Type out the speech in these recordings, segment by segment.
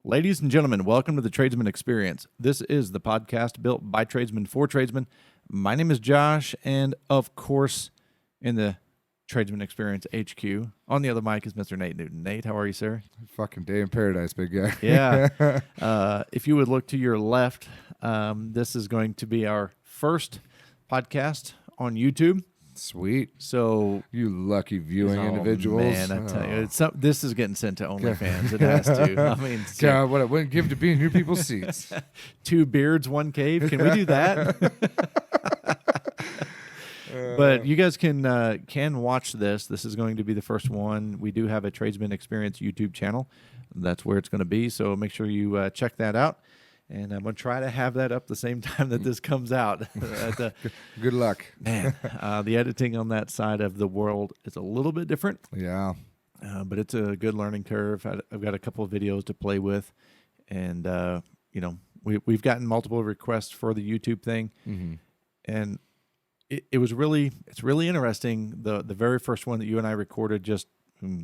Ladies and gentlemen, welcome to the Tradesman Experience. This is the podcast built by tradesmen for tradesmen. My name is Josh, and of course, in the Tradesman Experience HQ, on the other mic is Mr. Nate Newton. Nate, how are you, sir? Fucking day in paradise, big guy. Yeah. If you would look to your left, this is going to be our first podcast on YouTube. Sweet. So you lucky viewing individuals. Man, I tell you, this is getting sent to OnlyFans. It has to. I mean, God, what I wouldn't give to be in your people's seats. 2 beards, 1 cave. Can we do that? But you guys can watch this. This is going to be the first one. We do have a Tradesman Experience YouTube channel. That's where it's going to be. So make sure you check that out. And I'm going to try to have that up the same time that this comes out. Good luck. Man, the editing on that side of the world is a little bit different. Yeah. But it's a good learning curve. I've got a couple of videos to play with. And, we've gotten multiple requests for the YouTube thing. Mm-hmm. And it's really interesting. The very first one that you and I recorded just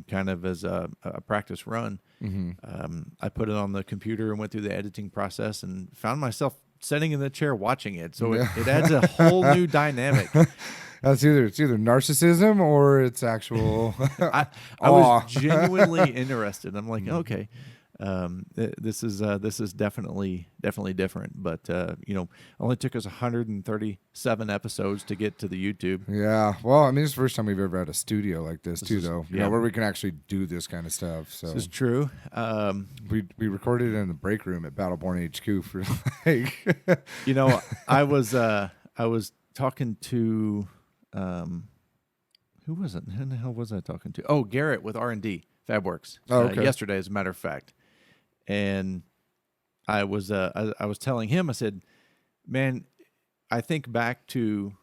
kind of as a practice run. Mm-hmm. I put it on the computer and went through the editing process and found myself sitting in the chair watching it. So it adds a whole new dynamic. It's either narcissism or it's actual. I was genuinely interested. I'm like, okay, this is definitely different. But only took us 137 episodes to get to the YouTube. Yeah, well, I mean, it's the first time we've ever had a studio like this too, though. You know, where we can actually do this kind of stuff. So this is true. We recorded it in the break room at Battleborn HQ for like. I was talking to who was it? Who the hell was I talking to? Oh, Garrett with R&D FabWorks. Yesterday, as a matter of fact. And I was telling him, I said, man, I think back to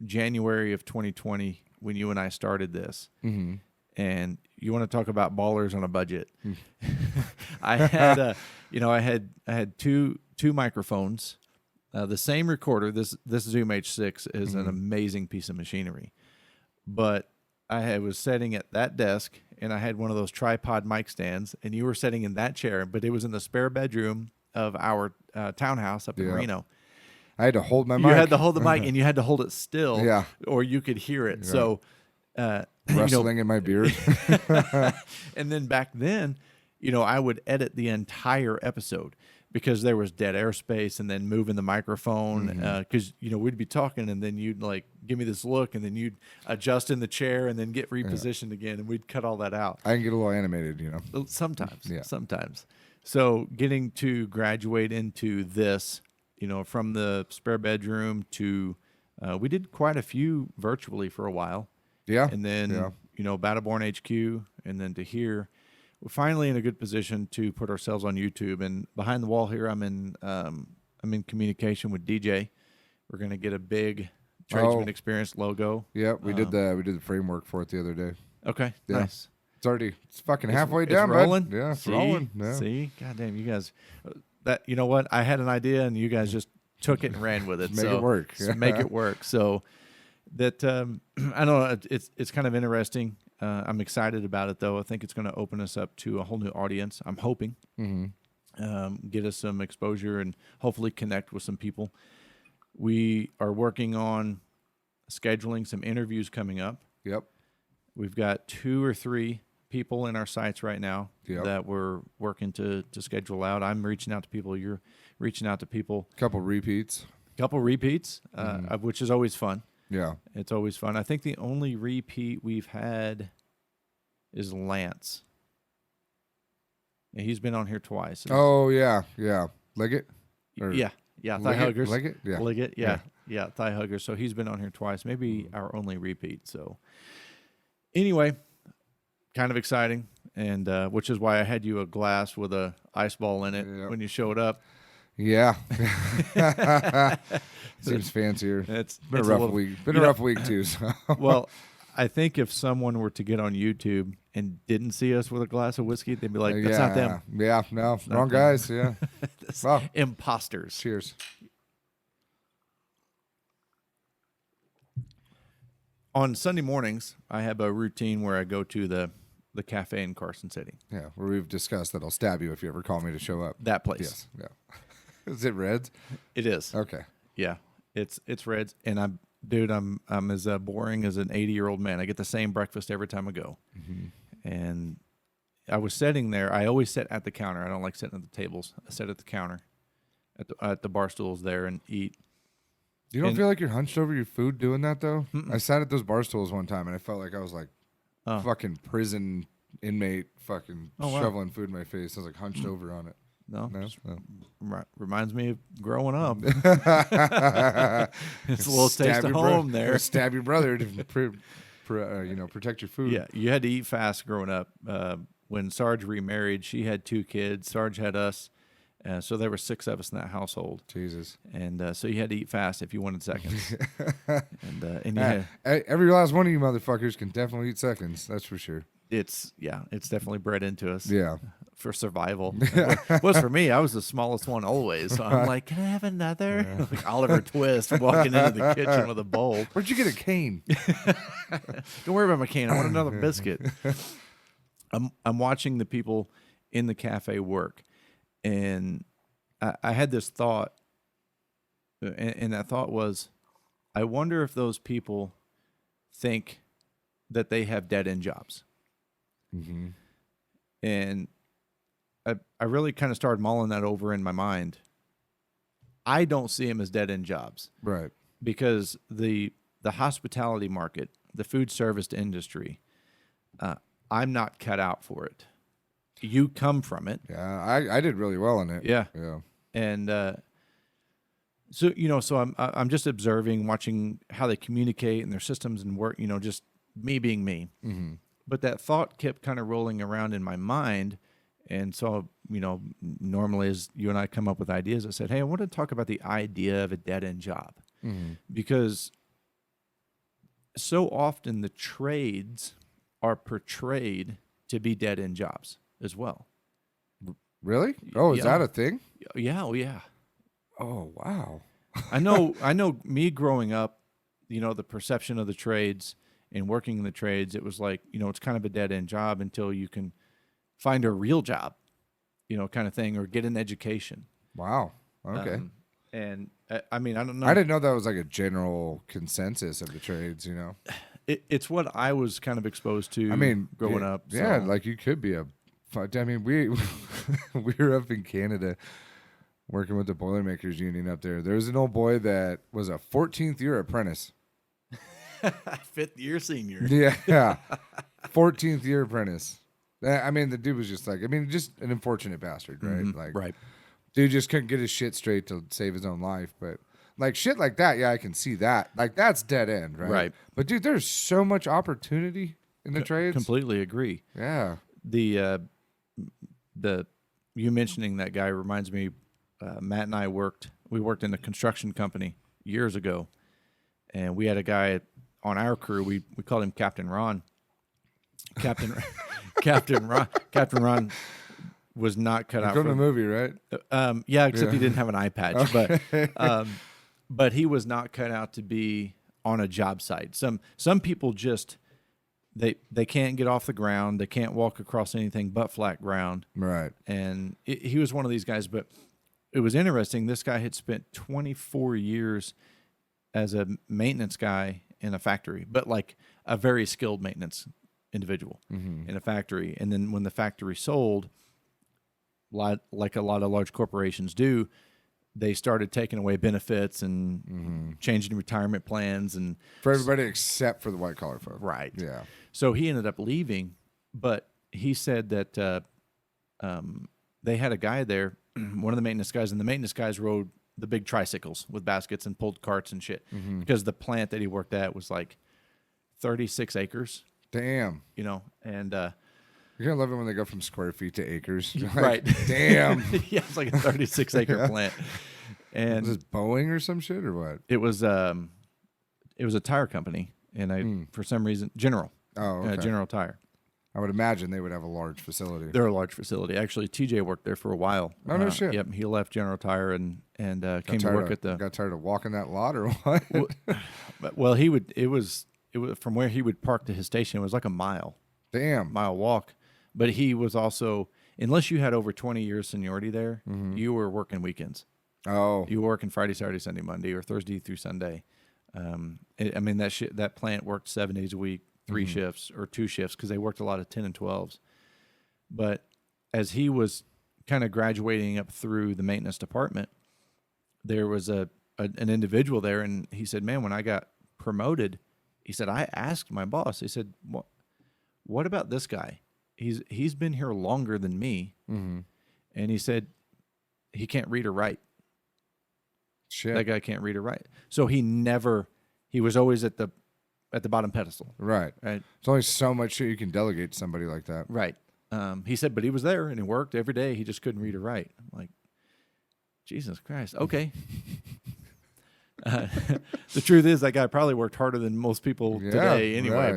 January of 2020 when you and I started this. Mm-hmm. And you want to talk about ballers on a budget. I had two microphones, the same recorder. This Zoom H6 is an amazing piece of machinery. But I was sitting at that desk, and I had one of those tripod mic stands, and you were sitting in that chair, but it was in the spare bedroom of our townhouse up in Reno. I had to hold my mic. You had to hold the mic, and you had to hold it still, or you could hear it. Yeah. So, rustling in my beard. And then back then, I would edit the entire episode because there was dead airspace, and then moving the microphone because we'd be talking, and then you'd like give me this look, and then you'd adjust in the chair, and then get repositioned again, and we'd cut all that out. I can get a little animated, Sometimes. So getting to graduate into this, from the spare bedroom to, we did quite a few virtually for a while. Yeah. And then Battleborn HQ, and then to here. We're finally in a good position to put ourselves on YouTube. And behind the wall here, I'm in communication with DJ. We're going to get a big Tradesman Experience logo. Yeah, we did the framework for it the other day. Okay, yeah. Nice. It's fucking halfway down, rolling. Bud. Yeah, it's rolling. Yeah. See, goddamn, you guys. You know what? I had an idea, and you guys just took it and ran with it. Make it work. Make it work. So that I don't know. It's kind of interesting. I'm excited about it, though. I think it's going to open us up to a whole new audience. I'm hoping. Get us some exposure and hopefully connect with some people. We are working on scheduling some interviews coming up. Yep. We've got 2 or 3 people in our sites right now that we're working to schedule out. I'm reaching out to people. You're reaching out to people. Couple repeats, which is always fun. Yeah. It's always fun. I think the only repeat we've had is Lance. And he's been on here twice. Oh, yeah. Liggett? Yeah. Thigh Huggers. Liggett? Yeah. Liggett, yeah. Thigh Huggers. So he's been on here twice. Maybe our only repeat. So anyway, kind of exciting. And which is why I had you a glass with a ice ball in it when you showed up. Yeah. Seems fancier. It's been a rough week. Been a rough week too. So. Well, I think if someone were to get on YouTube and didn't see us with a glass of whiskey, they'd be like, that's not them. Yeah, no. Wrong guys. Yeah. Well, imposters. Cheers. On Sunday mornings, I have a routine where I go to the the cafe in Carson City. Yeah, where we've discussed that I'll stab you if you ever call me to show up. That place. Yes. Yeah. Is it Reds? It is. Okay. Yeah, it's Reds, and I'm as boring as an 80-year-old man. I get the same breakfast every time I go, and I was sitting there. I always sit at the counter. I don't like sitting at the tables. I sit at the counter, at the bar stools there, and eat. You don't feel like you're hunched over your food doing that though? I sat at those bar stools one time, and I felt like I was like fucking prison inmate, fucking shoveling food in my face. I was like hunched over on it. No, No? reminds me of growing up. It's a little taste of home there. Stab your brother to protect your food. Yeah, you had to eat fast growing up. When Sarge remarried, she had 2 kids. Sarge had us. So there were 6 of us in that household. Jesus. And so you had to eat fast if you wanted seconds. and you had, every last one of you motherfuckers can definitely eat seconds. That's for sure. it's definitely bred into us. Yeah. For survival. Was for me. I was the smallest one always. So I'm like, can I have another? Yeah. Like Oliver Twist walking into the kitchen with a bowl. Where'd you get a cane? Don't worry about my cane. I want another biscuit. I'm watching the people in the cafe work, and I had this thought, and that thought was, I wonder if those people think that they have dead-end jobs. Mm-hmm. And I really kind of started mulling that over in my mind. I don't see them as dead-end jobs. Right. Because the hospitality market, the food service industry, I'm not cut out for it. You come from it. Yeah, I did really well in it. Yeah. Yeah. And so I'm just observing, watching how they communicate and their systems and work, just me being me. Mm-hmm. But that thought kept kind of rolling around in my mind. And so, normally as you and I come up with ideas, I said, hey, I want to talk about the idea of a dead-end job. Mm-hmm. Because so often the trades are portrayed to be dead-end jobs as well. Really? Oh, is that a thing? Yeah, yeah. Oh, wow. I know me growing up, the perception of the trades and working in the trades, it was like, it's kind of a dead-end job until you can find a real job, kind of thing, or get an education. Wow. Okay. And I don't know. I didn't know that was like a general consensus of the trades, It's what I was kind of exposed to growing up. So. Yeah, like you could be we were up in Canada working with the Boilermakers Union up there. There was an old boy that was a 14th year apprentice. 5th year senior. Yeah. 14th year apprentice. The dude was just just an unfortunate bastard, right? Mm-hmm. Right. Dude just couldn't get his shit straight to save his own life. But like shit like that, yeah, I can see that. Like that's dead end, right? Right. But dude, there's so much opportunity in the trades. Completely agree. Yeah. The you mentioning that guy reminds me. Matt and I worked in a construction company years ago, and we had a guy on our crew. We called him Captain Ron. Captain Ron was not cut out from for the movie, right? Yeah, except he didn't have an eye patch. But he was not cut out to be on a job site. Some people just they can't get off the ground. They can't walk across anything but flat ground. Right. And he was one of these guys. But it was interesting. This guy had spent 24 years as a maintenance guy in a factory, but like a very skilled maintenance individual in a factory. And then when the factory sold, like a lot of large corporations do, they started taking away benefits and changing retirement plans and for everybody except for the white collar folk. Right. Yeah. So he ended up leaving, but he said that they had a guy there, one of the maintenance guys, and the maintenance guys rode the big tricycles with baskets and pulled carts and shit because the plant that he worked at was like 36 acres. Damn. And you're gonna love it when they go from square feet to acres. Like, right. Damn. Yeah, it's like a 36 acre plant. And was this Boeing or some shit or what? It was a tire company, and for some reason General. Oh, okay. General Tire. I would imagine they would have a large facility. They're a large facility. Actually, TJ worked there for a while. Oh, no shit. Yep, he left General Tire and came to work at the. Got tired of walking that lot or what? Well, he would. It was from where he would park to his station. It was like a mile. Damn. mile walk. But he was also, unless you had over 20 years seniority there, you were working weekends. Oh. You were working Friday, Saturday, Sunday, Monday, or Thursday through Sunday. That plant worked 7 days a week, 3 shifts or 2 shifts, because they worked a lot of 10 and 12s. But as he was kind of graduating up through the maintenance department, there was an individual there, and he said, man, when I got promoted, he said, I asked my boss, he said, what about this guy? He's been here longer than me. And he said, he can't read or write. Shit. That guy can't read or write. So he was always at the bottom pedestal. Right. Right. There's only so much shit you can delegate to somebody like that. Right. He said, but he was there and he worked every day. He just couldn't read or write. I'm like, Jesus Christ. Okay. The truth is that guy probably worked harder than most people today anyway.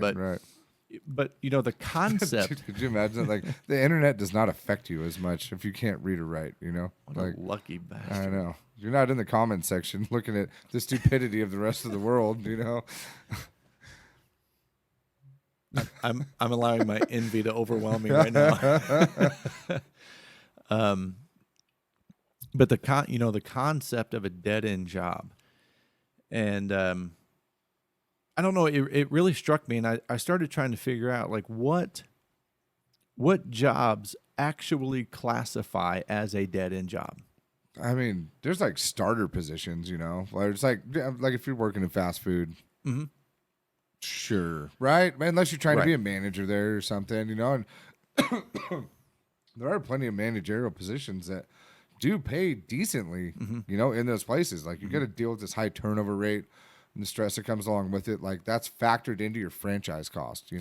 But the concept. Could you imagine? Like, the internet does not affect you as much if you can't read or write, What a lucky bastard. I know. You're not in the comments section looking at the stupidity of the rest of the world, I'm allowing my envy to overwhelm me right now. But the concept of a dead end job, and I don't know, it really struck me, and I started trying to figure out like what jobs actually classify as a dead end job. I mean, there's like starter positions, where it's like if you're working in fast food. Mm-hmm. Sure. Right? Unless you're trying to be a manager there or something, and there are plenty of managerial positions that do pay decently, in those places. Like, you got to deal with this high turnover rate and the stress that comes along with it. Like, that's factored into your franchise cost,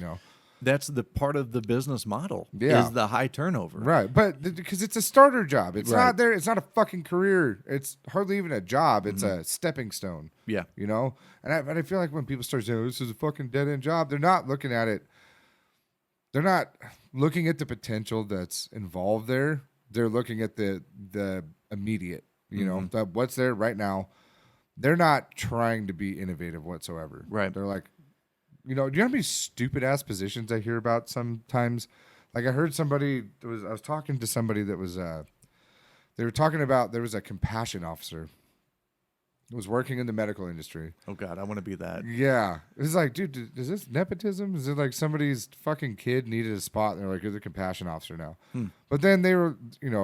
That's the part of the business model is the high turnover. Right. But because it's a starter job. It's not there. It's not a fucking career. It's hardly even a job. It's a stepping stone. Yeah. And I feel like when people start saying, this is a fucking dead end job, they're not looking at it. They're not looking at the potential that's involved there. They're looking at the immediate, what's there right now. They're not trying to be innovative whatsoever. Right. They're like, do you know how many stupid ass positions I hear about sometimes? Like, I heard I was talking to somebody that was, they were talking about, there was a compassion officer who was working in the medical industry. Oh God, I want to be that. Yeah. It's like, dude, is this nepotism? Is it like somebody's fucking kid needed a spot and they're like, you're the compassion officer now? But then they were,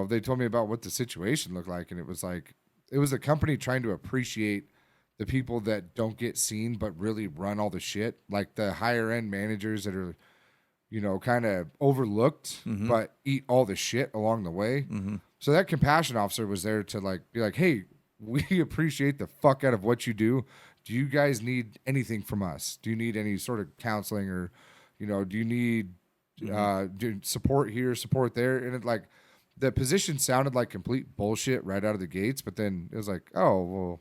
they told me about what the situation looked like. And it was like, it was a company trying to appreciate the people that don't get seen but really run all the shit, like the higher end managers that are, kind of overlooked but eat all the shit along the way. So that compassion officer was there to be like, hey, we appreciate the fuck out of what you do. Do you guys need anything from us? Do you need any sort of counseling or, do you need support here, support there? And the position sounded like complete bullshit right out of the gates, but then it was like, oh, well,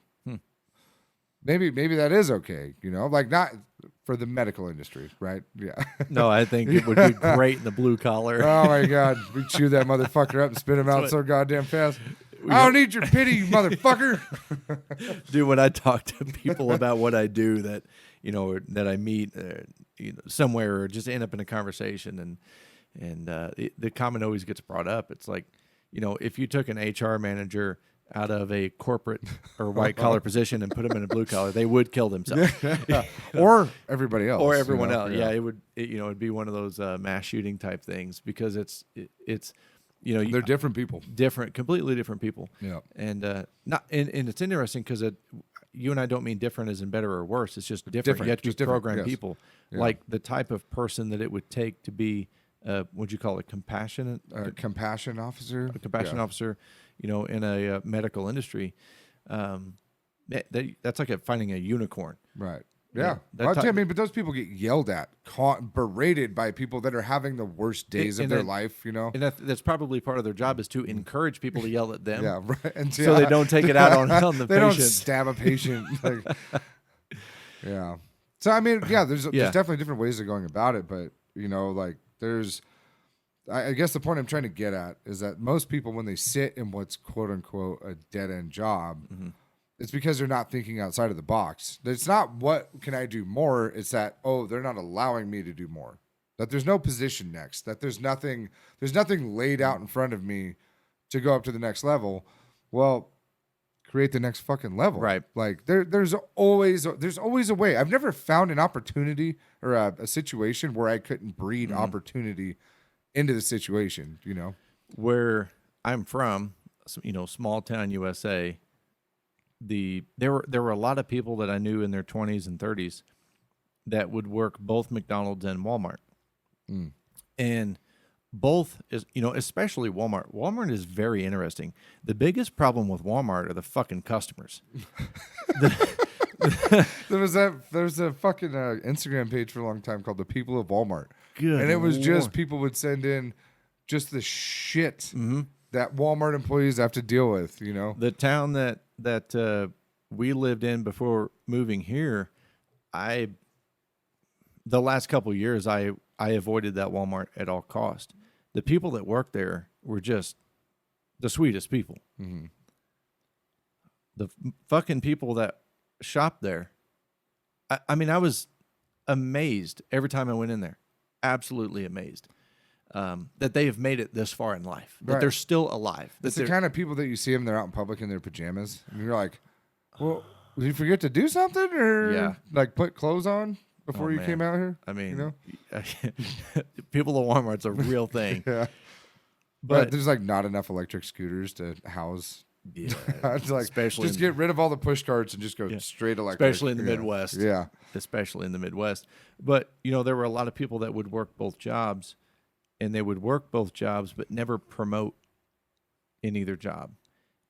maybe that is okay, not for the medical industry, right? Yeah. No, I think it would be great in the blue collar. Oh my God, we chew that motherfucker up and spit him out so goddamn fast. I don't need your pity, you motherfucker. Dude, when I talk to people about what I do, that that I meet somewhere or just end up in a conversation, and the comment always gets brought up. It's like, if you took an HR manager out of a corporate or white collar position and put them in a blue collar, they would kill themselves. Or everybody else. Or everyone else. Yeah, it'd be one of those mass shooting type things, because it's they're different people. Completely different people. Yeah. And and it's interesting because you and I don't mean different as in better or worse. It's just different. You have to program people. Yeah. Like the type of person that it would take to be, what'd you call it, compassionate? Compassion officer. A compassion officer, in a medical industry. That's like finding a unicorn. Right. Yeah. But those people get yelled at, berated by people that are having the worst days of their life, And that's probably part of their job, is to encourage people to yell at them. Yeah, right. And so they don't take it out on the patient. They don't stab a patient. Yeah. So, there's definitely different ways of going about it. But, there's, I guess the point I'm trying to get at is that most people, when they sit in what's quote unquote a dead end job, it's because they're not thinking outside of the box. It's not what can I do more. It's that, they're not allowing me to do more. that there's no position next, that there's nothing laid out in front of me to go up to the next level. Well, create the next fucking level. Right. Like there's always a way. I've never found an opportunity or a situation where I couldn't breed opportunity into the situation, you know. Where I'm from, you know, small town USA, there were a lot of people that I knew in their 20s and 30s that would work both McDonald's and Walmart. And both is, you know, especially Walmart. Walmart is very interesting. The biggest problem with Walmart are the fucking customers. There was a fucking Instagram page for a long time called The People of Walmart. Good and it was Lord. just people would send in just the shit that Walmart employees have to deal with, you know. The town that we lived in before moving here, the last couple of years I avoided that Walmart at all cost. The people that worked there were just the sweetest people. The fucking people that shopped there. I mean, I was amazed every time I went in there. Absolutely amazed that they have made it this far in life. That they're still alive. It's the kind of people that you see them, they're out in public in their pajamas. And you're like, well, did you forget to do something? Or like put clothes on before you came out here? I mean, you know? People at Walmart's a real thing. But there's like not enough electric scooters to house. Yeah, like, especially just get rid of all the push carts and just go straight electric. Especially in the Midwest. Yeah. Especially in the Midwest. But, you know, there were a lot of people that would work both jobs, and they would work both jobs but never promote in either job.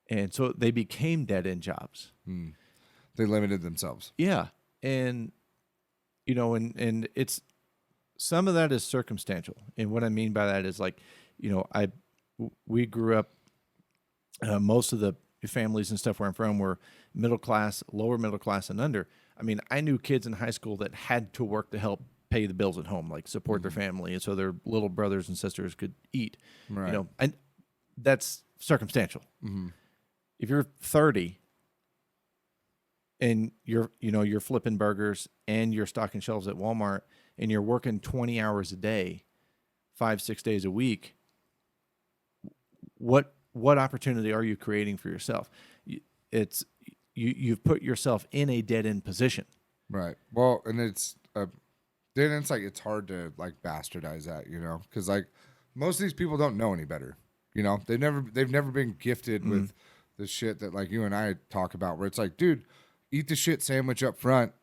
And so they became dead-end jobs. They limited themselves. Yeah. And, you know, and it's some of that is circumstantial. And what I mean by that is, like, you know, we grew up, most of the families and stuff where I'm from were middle class, lower middle class and under. I mean, I knew kids in high school that had to work to help pay the bills at home, like support their family, and so their little brothers and sisters could eat. Right. You know, and that's circumstantial. If you're 30 and you're flipping burgers and you're stocking shelves at Walmart and you're working 20 hours a day, 5-6 days a week, what opportunity are you creating for yourself? It's you've put yourself in a dead end position. Right. Well, and it's then it's like it's hard to like bastardize that, you know, because like most of these people don't know any better. You know, they've never been gifted with the shit that like you and I talk about, where it's like, dude, eat the shit sandwich up front,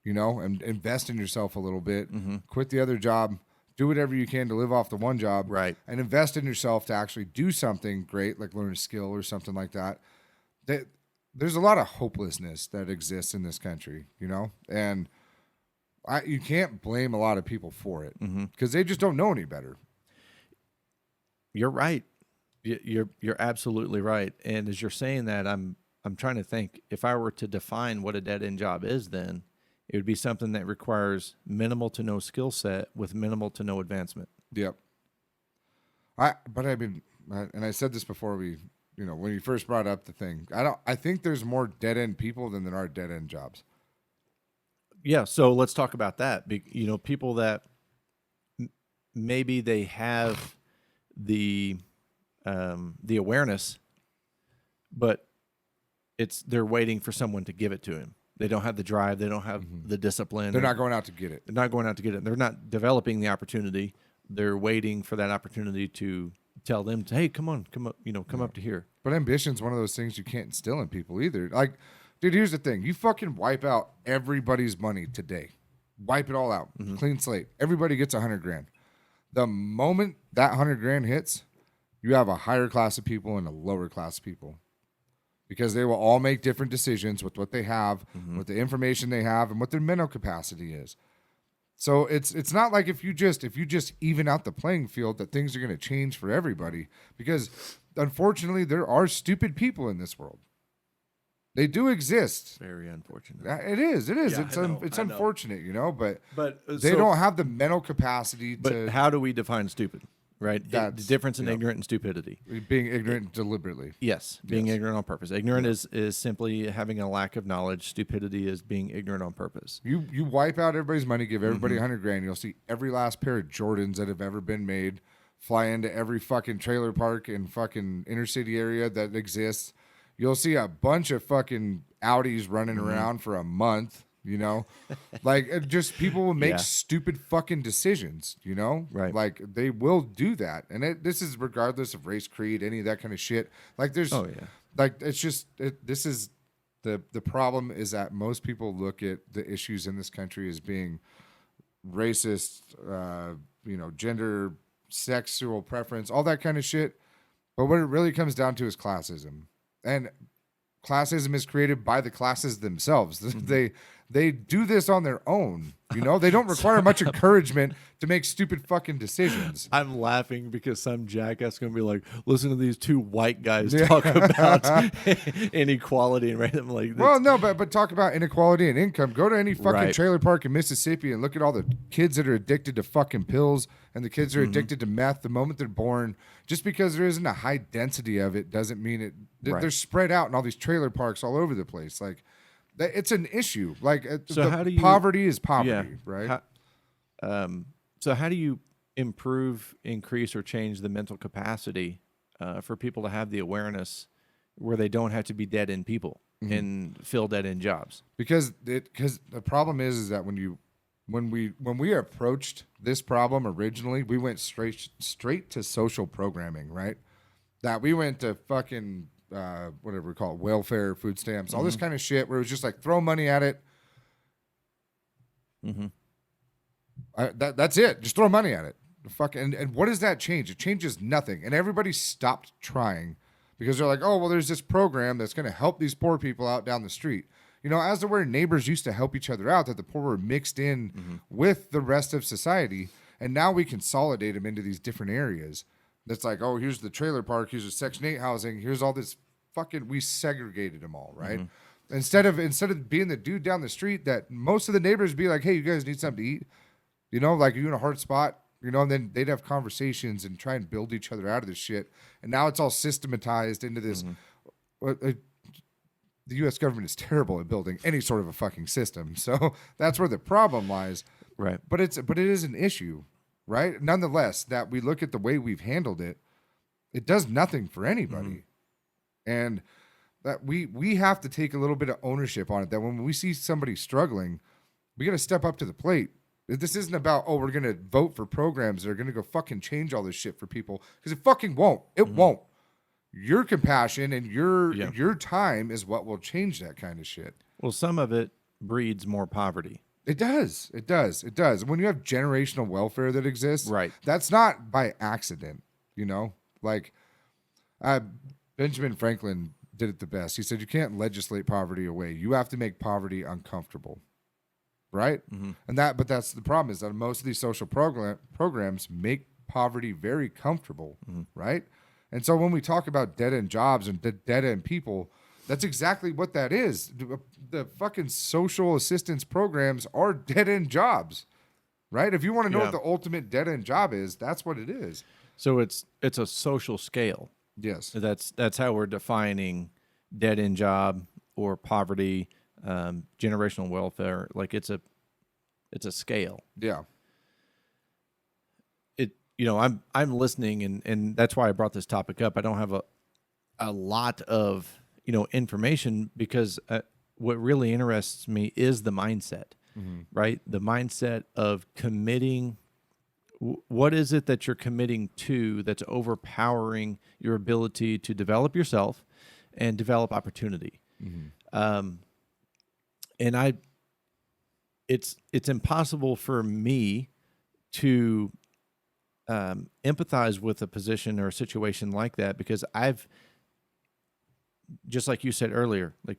you know, and invest in yourself a little bit. Quit the other job. Do whatever you can to live off the one job, right? And invest in yourself to actually do something great, like learn a skill or something like that. There's a lot of hopelessness that exists in this country, you know, and you can't blame a lot of people for it because they just don't know any better. You're right. You're absolutely right. And as you're saying that, I'm trying to think, if I were to define what a dead end job is, then it would be something that requires minimal to no skill set with minimal to no advancement. Yep. But I mean, and I said this before when you first brought up the thing, I think there's more dead end people than there are dead end jobs. Yeah. So let's talk about that. You know, people that maybe they have the awareness, but they're waiting for someone to give it to him. They don't have the drive. They don't have the discipline. They're not going out to get it. They're not going out to get it. They're not developing the opportunity. They're waiting for that opportunity to tell them, hey, come up, come up to here. But ambition's one of those things you can't instill in people either. Like, dude, here's the thing. You fucking wipe out everybody's money today. Wipe it all out. Clean slate. Everybody gets $100,000. The moment that $100,000 hits, you have a higher class of people and a lower class of people. Because they will all make different decisions with what they have, with the information they have, and what their mental capacity is. So it's not like if you just even out the playing field that things are going to change for everybody. Because unfortunately, there are stupid people in this world. They do exist. Very unfortunate. It is. Yeah, it's unfortunate, you know. But they don't have the mental capacity to. But how do we define stupid? right? The difference in ignorant and stupidity. Being ignorant deliberately. Yes, being ignorant on purpose. Ignorant is simply having a lack of knowledge. Stupidity is being ignorant on purpose. You wipe out everybody's money, give everybody $100,000. You'll see every last pair of Jordans that have ever been made fly into every fucking trailer park and fucking inner city area that exists. You'll see a bunch of fucking Audis running around for a month. You know, like just people will make stupid fucking decisions, you know, right? Like they will do that. And this is regardless of race, creed, any of that kind of shit. Like there's, like, it's just, this is the problem is that most people look at the issues in this country as being racist, you know, gender, sexual preference, all that kind of shit. But what it really comes down to is classism. And classism is created by the classes themselves. They do this on their own. You know, they don't require much encouragement to make stupid fucking decisions. I'm laughing because some jackass going to be like, listen to these two white guys talk about inequality and random like this. Well, no, but talk about inequality and income. Go to any fucking trailer park in Mississippi and look at all the kids that are addicted to fucking pills and the kids that are addicted to meth the moment they're born. Just because there isn't a high density of it doesn't mean it. They're spread out in all these trailer parks all over the place. Like, it's an issue. Like, so poverty is poverty, right? So how do you improve, increase, or change the mental capacity for people to have the awareness where they don't have to be dead-end people and fill dead-end jobs? Because the problem is that when we approached this problem originally, we went straight to social programming, right? That we went to fucking whatever we call it, welfare, food stamps, all this kind of shit where it was just like throw money at it. That's it. Just throw money at it. And what does that change? It changes nothing. And everybody stopped trying because they're like, oh, well, there's this program that's going to help these poor people out down the street. You know, as to where neighbors used to help each other out, that the poor were mixed in with the rest of society. And now we consolidate them into these different areas. That's like, oh, here's the trailer park, here's the Section 8 housing, here's all this fucking, we segregated them all, right? Instead of being the dude down the street that most of the neighbors be like, hey, you guys need something to eat? You know, like, are you in a hard spot? You know, and then they'd have conversations and try and build each other out of this shit. And now it's all systematized into this. The U.S. government is terrible at building any sort of a fucking system. So that's where the problem lies. Right. But it is an issue. Right. Nonetheless, that we look at the way we've handled it, it does nothing for anybody. And that we have to take a little bit of ownership on it. That when we see somebody struggling, we got to step up to the plate. This isn't about, oh, we're going to vote for programs that are going to go fucking change all this shit for people. Because it fucking won't. It won't. Your compassion and your time is what will change that kind of shit. Well, some of it breeds more poverty. It does. It does. It does. When you have generational welfare that exists, right, that's not by accident, you know? Like, Benjamin Franklin did it the best. He said, you can't legislate poverty away. You have to make poverty uncomfortable, right? But that's the problem is that most of these social programs make poverty very comfortable, right? And so when we talk about dead-end jobs and dead-end people, that's exactly what that is. The fucking social assistance programs are dead-end jobs, right? If you want to know what the ultimate dead-end job is, that's what it is. So it's a social scale. Yes. That's how we're defining dead-end job or poverty, generational welfare. Like it's a scale. Yeah. I'm listening and that's why I brought this topic up. I don't have a lot of information because what really interests me is the mindset, right? The mindset of committing. What is it that you're committing to that's overpowering your ability to develop yourself and develop opportunity? And it's impossible for me to empathize with a position or a situation like that because I've, just like you said earlier, like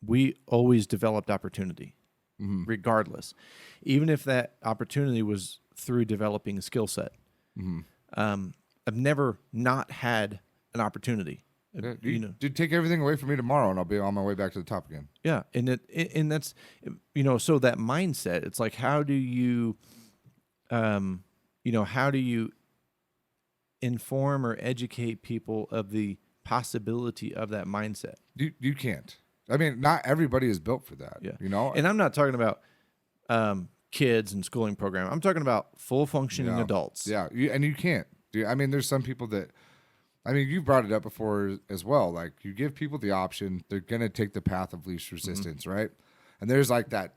we always developed opportunity regardless, even if that opportunity was through developing a skill set. I've never not had an opportunity. Dude, take everything away from me tomorrow and I'll be on my way back to the top again. Yeah. And that's, so that mindset, it's like, how do you inform or educate people of the possibility of that mindset. You can't. I mean, not everybody is built for that. Yeah. You know? And I'm not talking about kids and schooling program. I'm talking about full functioning adults. Yeah. And you can't. I mean, there's some people that, I mean, you've brought it up before as well. Like, you give people the option, they're going to take the path of least resistance, right? And there's like that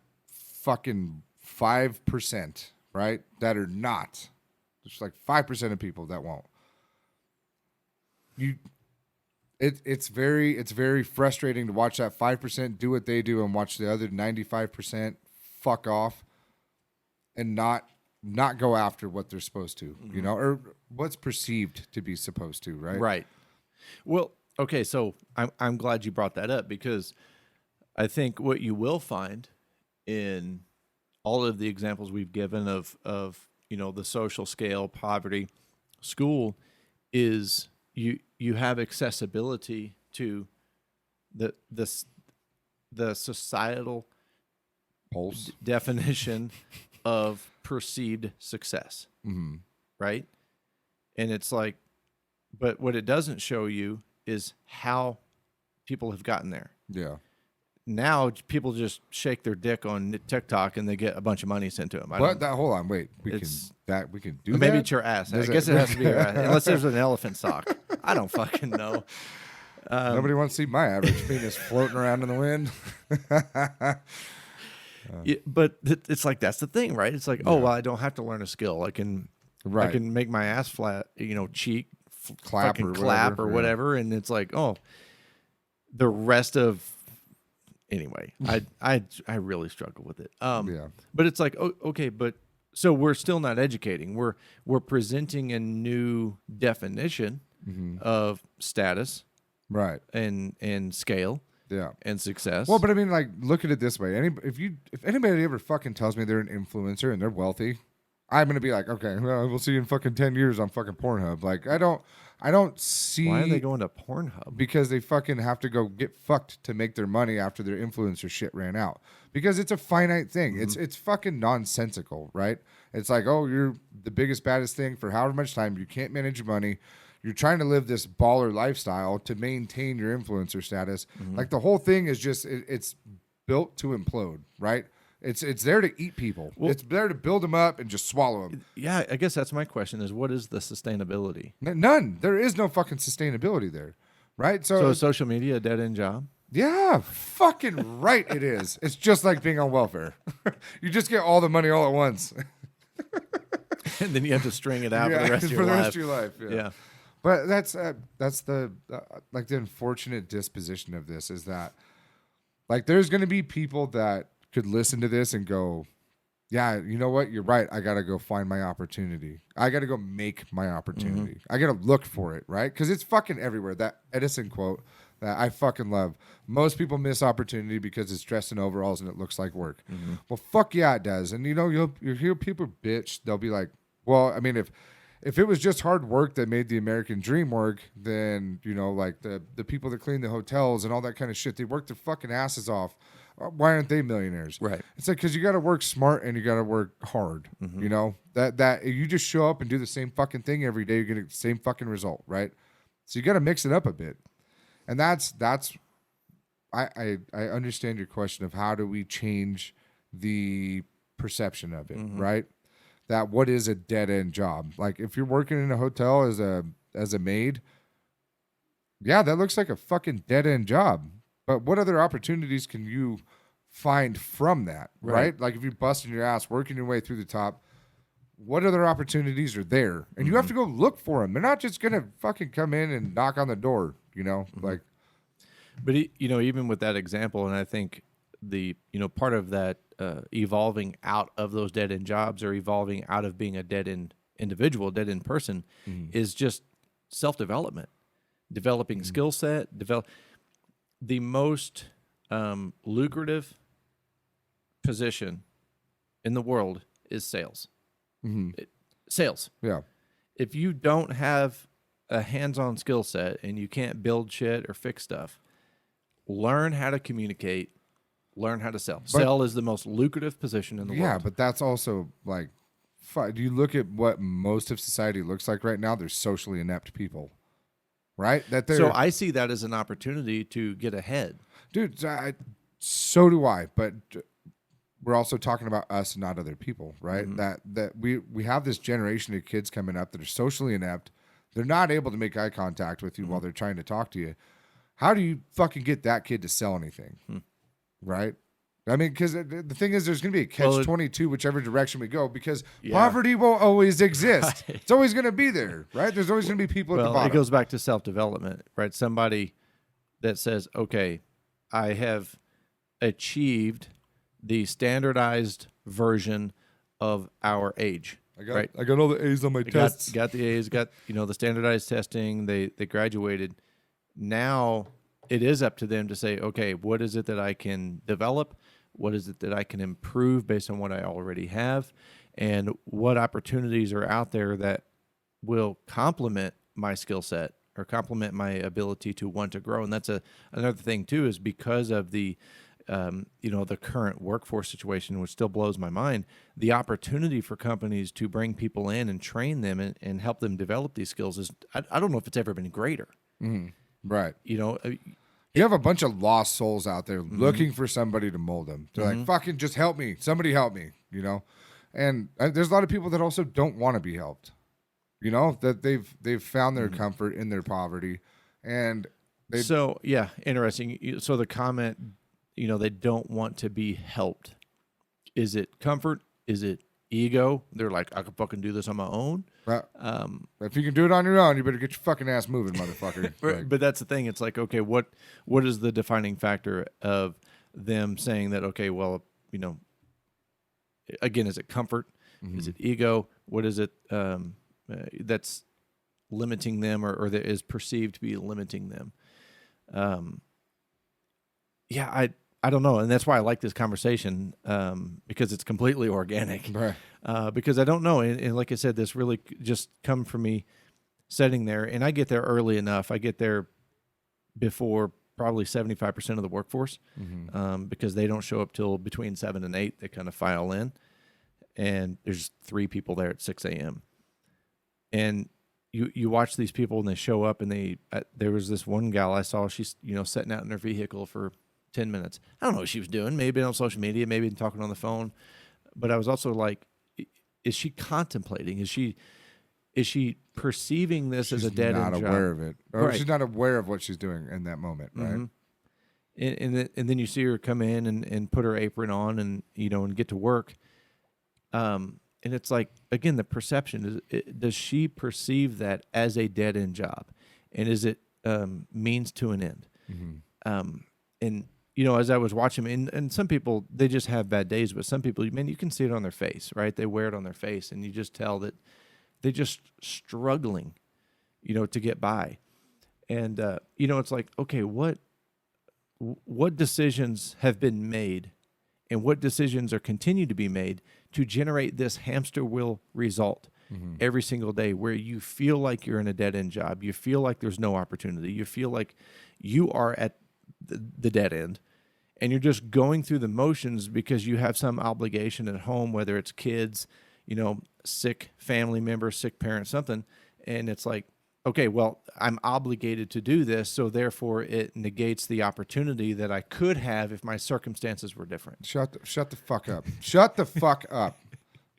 fucking 5%, right? That are not. There's like 5% of people that won't. It's very frustrating to watch that 5% do what they do and watch the other 95% fuck off and not go after what they're supposed to, you know, or what's perceived to be supposed to, right? Right. Well, okay, so I'm glad you brought that up, because I think what you will find in all of the examples we've given of you know, the social scale, poverty, school, is you have accessibility to the societal Pulse definition of perceived success, right? And it's like, but what it doesn't show you is how people have gotten there. Yeah. Now people just shake their dick on TikTok and they get a bunch of money sent to them. Hold on, wait. We can do that. Maybe it's your ass. I guess it has to be your ass, unless there's an elephant sock. I don't fucking know. Nobody wants to see my average penis floating around in the wind. Yeah, but it's like, that's the thing, right? It's like, oh, well, I don't have to learn a skill. I can make my ass flat, you know, cheek, clap or whatever. And it's like, oh, the rest of, anyway, I really struggle with it. But it's like, oh, okay, but so we're still not educating. We're presenting a new definition of status, right, and scale. Yeah, and success. Well, but I mean, like, look at it this way: if anybody ever fucking tells me they're an influencer and they're wealthy, I'm gonna be like, okay, well, we'll see you in fucking 10 years on fucking Pornhub. Like, I don't see. Why are they going to Pornhub? Because they fucking have to go get fucked to make their money after their influencer shit ran out. Because it's a finite thing. It's fucking nonsensical, right? It's like, oh, you're the biggest, baddest thing for however much time. You can't manage your money. You're trying to live this baller lifestyle to maintain your influencer status. Like, the whole thing is just, it's built to implode, right? It's there to eat people. Well, it's there to build them up and just swallow them. Yeah, I guess that's my question, is what is the sustainability? None. There is no fucking sustainability there, right? So is social media a dead-end job? Yeah, fucking right it is. It's just like being on welfare. You just get all the money all at once. And then you have to string it out for the rest of your life. Yeah. But that's the like the unfortunate disposition of this, is that, like, there's going to be people that could listen to this and go, yeah, you know what? You're right. I got to go find my opportunity. I got to go make my opportunity. I got to look for it, right? Because it's fucking everywhere. That Edison quote that I fucking love. Most people miss opportunity because it's dressed in overalls and it looks like work. Well, fuck yeah, it does. And, you know, you'll hear people bitch. They'll be like, well, I mean, if it was just hard work that made the American dream work, then, you know, like the people that clean the hotels and all that kind of shit, they work their fucking asses off. Why aren't they millionaires? Right. It's like, because you got to work smart and you got to work hard. You know, that you just show up and do the same fucking thing every day, you get the same fucking result, right? So you got to mix it up a bit. And that's I understand your question of how do we change the perception of it, right? That what is a dead end job? Like, if you're working in a hotel as a maid, yeah, that looks like a fucking dead end job. But what other opportunities can you find from that, right? Like, if you're busting your ass, working your way through the top, what other opportunities are there? And you have to go look for them. They're not just going to fucking come in and knock on the door, you know? Like, but, you know, even with that example, and I think part of that evolving out of those dead end jobs, or evolving out of being a dead end individual, dead end person, is just self-development, developing skill set, the most lucrative position in the world is sales. Sales. Yeah. If you don't have a hands-on skill set and you can't build shit or fix stuff, learn how to communicate, learn how to sell. Sell is the most lucrative position in the world. Yeah, but that's also like do you look at what most of society looks like right now? They're socially inept people, right? So I see that as an opportunity to get ahead. Dude, so do I. But we're also talking about us, not other people, right? Mm-hmm. That we have this generation of kids coming up that are socially inept. They're not able to make eye contact with you while they're trying to talk to you. How do you fucking get that kid to sell anything, right? I mean, because the thing is, there's going to be a catch-22 whichever direction we go, because poverty will always exist. Right. It's always going to be there, right? There's always going to be people at the bottom. It goes back to self-development, right? Somebody that says, okay, I have achieved the standardized version of our age. I got all the A's on my tests. Got the A's, got the standardized testing. They graduated. Now it is up to them to say, okay, what is it that I can develop? What is it that I can improve based on what I already have? And what opportunities are out there that will complement my skill set or complement my ability to want to grow? And that's another thing too, is because of the the current workforce situation, which still blows my mind, the opportunity for companies to bring people in and train them and help them develop these skills is, I don't know if it's ever been greater. Mm-hmm. Right. You have a bunch of lost souls out there looking for somebody to mold them. They're like, fucking just help me. Somebody help me, And there's a lot of people that also don't want to be helped, that they've found their comfort in their poverty. And interesting. So the comment, they don't want to be helped. Is it comfort? Is it ego? They're like, I can fucking do this on my own. If you can do it on your own, you better get your fucking ass moving, motherfucker. But that's the thing. It's like, okay, what is the defining factor of them saying that, okay, well, again, is it comfort? Mm-hmm. Is it ego? What is it that's limiting them or that is perceived to be limiting them? I don't know. And that's why I like this conversation, because it's completely organic. Right. Because I don't know. And like I said, this really just come from me sitting there. And I get there early enough. I get there before probably 75% of the workforce, because they don't show up till between 7 and 8. They kind of file in. And there's 3 people there at 6 a.m. And you watch these people and they show up, and there was this one gal I saw, she's, sitting out in her vehicle for 10 minutes. I don't know what she was doing. Maybe on social media, maybe talking on the phone. But I was also like, is she contemplating? Is she perceiving this as a dead end job? She's not aware of it. Or she's not aware of what she's doing in that moment, right? And then you see her come in and put her apron on and get to work. And it's like, again, the perception is, does she perceive that as a dead end job? And is it means to an end? And as I was watching, and some people, they just have bad days, but some people, man, you can see it on their face, right? They wear it on their face, and you just tell that they're just struggling, to get by. And, it's like, okay, what decisions have been made and what decisions are continued to be made to generate this hamster wheel result every single day, where you feel like you're in a dead-end job, you feel like there's no opportunity, you feel like you are at the dead end, and you're just going through the motions because you have some obligation at home, whether it's kids, sick family member, sick parent, something. And it's like, okay, well, I'm obligated to do this, so therefore it negates the opportunity that I could have if my circumstances were different. Shut the fuck up. Shut the fuck up.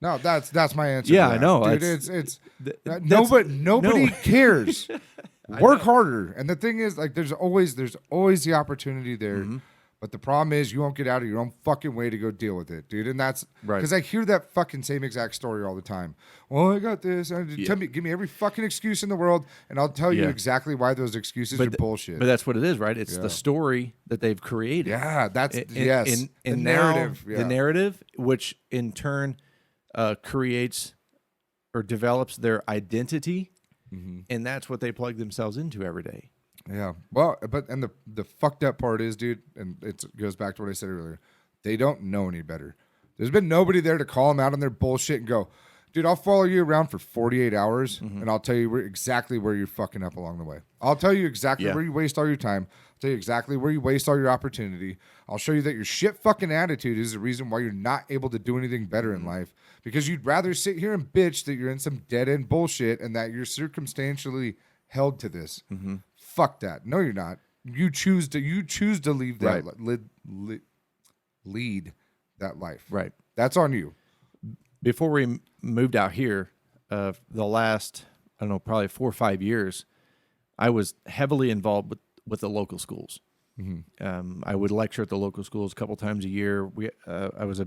No, that's my answer. Yeah, I know. Dude, nobody cares. Work harder. And the thing is, like, there's always the opportunity there. But the problem is, you won't get out of your own fucking way to go deal with it, dude. And that's right. Because I hear that fucking same exact story all the time. Well, I got this. Give me every fucking excuse in the world, and I'll tell you exactly why those excuses are bullshit. But that's what it is, right? It's the story that they've created. Yeah, that's and the narrative. The narrative, which in turn creates or develops their identity, and that's what they plug themselves into every day. Yeah. Well, and the fucked up part is, dude, and it goes back to what I said earlier, they don't know any better. There's been nobody there to call them out on their bullshit and go, Dude, I'll follow you around for 48 hours, and I'll tell you exactly where you're fucking up along the way. I'll tell you exactly where you waste all your time. I'll tell you exactly where you waste all your opportunity. I'll show you that your shit fucking attitude is the reason why you're not able to do anything better in life, because you'd rather sit here and bitch that you're in some dead-end bullshit and that you're circumstantially held to this. Fuck that. No, you're not. You choose to leave that lead that life. Right. That's on you. Before we moved out here, the last, I don't know, probably 4 or 5 years, I was heavily involved with the local schools. I would lecture at the local schools a couple times a year. I was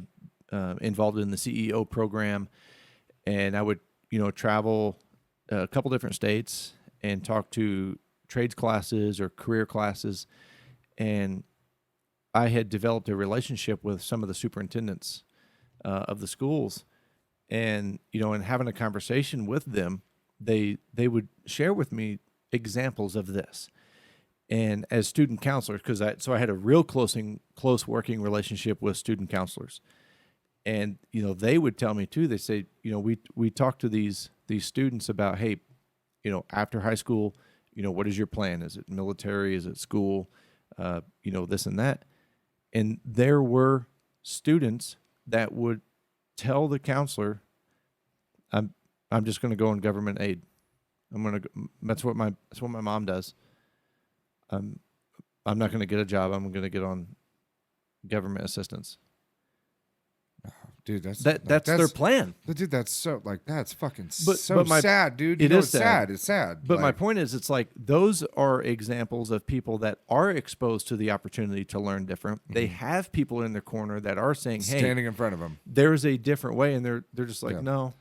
involved in the CEO program, and I would, travel a couple different states and talk to trades classes or career classes. And I had developed a relationship with some of the superintendents of the schools. And, in having a conversation with them, they would share with me examples of this. And as student counselors, so I had a real close working relationship with student counselors. And, they would tell me too, they say, we talk to these students about, hey, after high school, what is your plan? Is it military? Is it school? This and that. And there were students that would tell the counselor, I'm just going to go on government aid. That's what my mom does. I'm not going to get a job. I'm going to get on government assistance. Dude, that's their plan. But dude, that's fucking sad, dude. It is sad. It's sad. But my point is, it's like those are examples of people that are exposed to the opportunity to learn different. They have people in their corner that are saying, "Hey," standing in front of them. There's a different way, and they're just like, "No."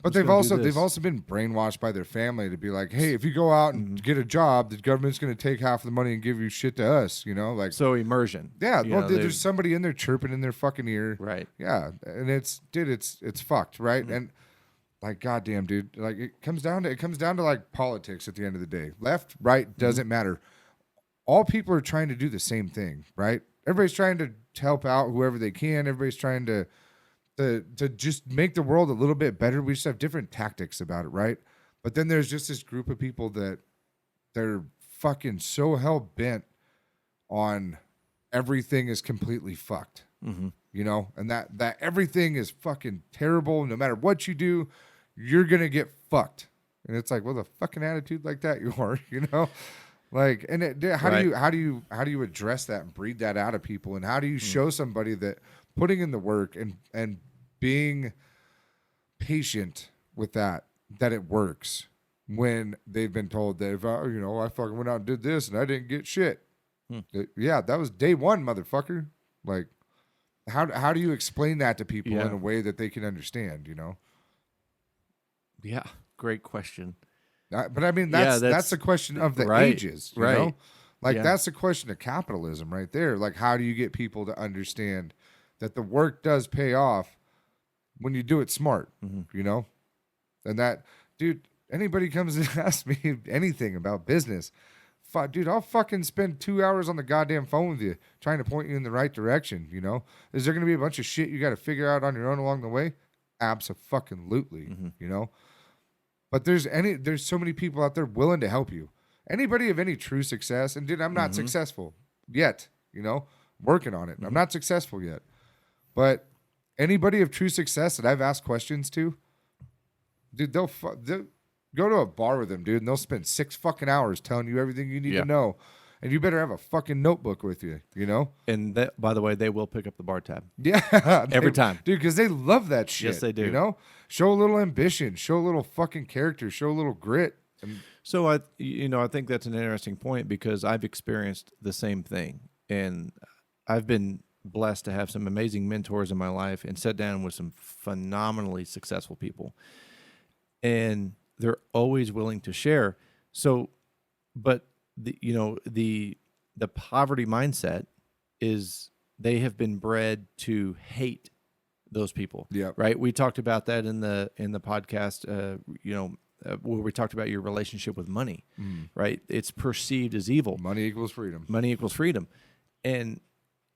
But they've also been brainwashed by their family to be like, hey, if you go out and get a job, the government's going to take half of the money and give you shit to us, like so immersion. Yeah, there's somebody in there chirping in their fucking ear, right? Yeah, and it's fucked, right? And like, goddamn, dude, like it comes down to like politics at the end of the day. Left, right, doesn't matter. All people are trying to do the same thing, right? Everybody's trying to help out whoever they can. Everybody's trying to just make the world a little bit better. We just have different tactics about it, right? But then there's just this group of people that they're fucking so hell-bent on everything is completely fucked, and that everything is fucking terrible. No matter what you do, you're going to get fucked. And it's like, well, the fucking attitude like that you are, Like, and how do you address that and breed that out of people? And how do you show somebody that putting in the work and being patient with that it works when they've been told that if I fucking went out and did this and I didn't get shit. Yeah, that was day one, motherfucker. Like, how do you explain that to people in a way that they can understand? Yeah, great question. But I mean, that's a question of the ages, you know? Like, that's a question of capitalism right there. Like, how do you get people to understand that the work does pay off when you do it smart, And that, dude, anybody comes and asks me anything about business, dude, I'll fucking spend 2 hours on the goddamn phone with you trying to point you in the right direction, Is there going to be a bunch of shit you got to figure out on your own along the way? Abso-fucking-lutely, But there's so many people out there willing to help you. Anybody of any true success, and dude, I'm not successful yet, working on it. I'm not successful yet. But anybody of true success that I've asked questions to, dude, they'll go to a bar with them, dude, and they'll spend 6 fucking hours telling you everything you need to know. And you better have a fucking notebook with you, And that, by the way, they will pick up the bar tab. Yeah. Every time. Dude, because they love that shit. Yes, they do. Show a little ambition. Show a little fucking character. Show a little grit. So, I think that's an interesting point because I've experienced the same thing. And I've been blessed to have some amazing mentors in my life and sit down with some phenomenally successful people. And they're always willing to share. So, but the poverty mindset is they have been bred to hate those people. Yeah. Right. We talked about that in the podcast, where we talked about your relationship with money, right? It's perceived as evil. Money equals freedom. Money equals freedom. And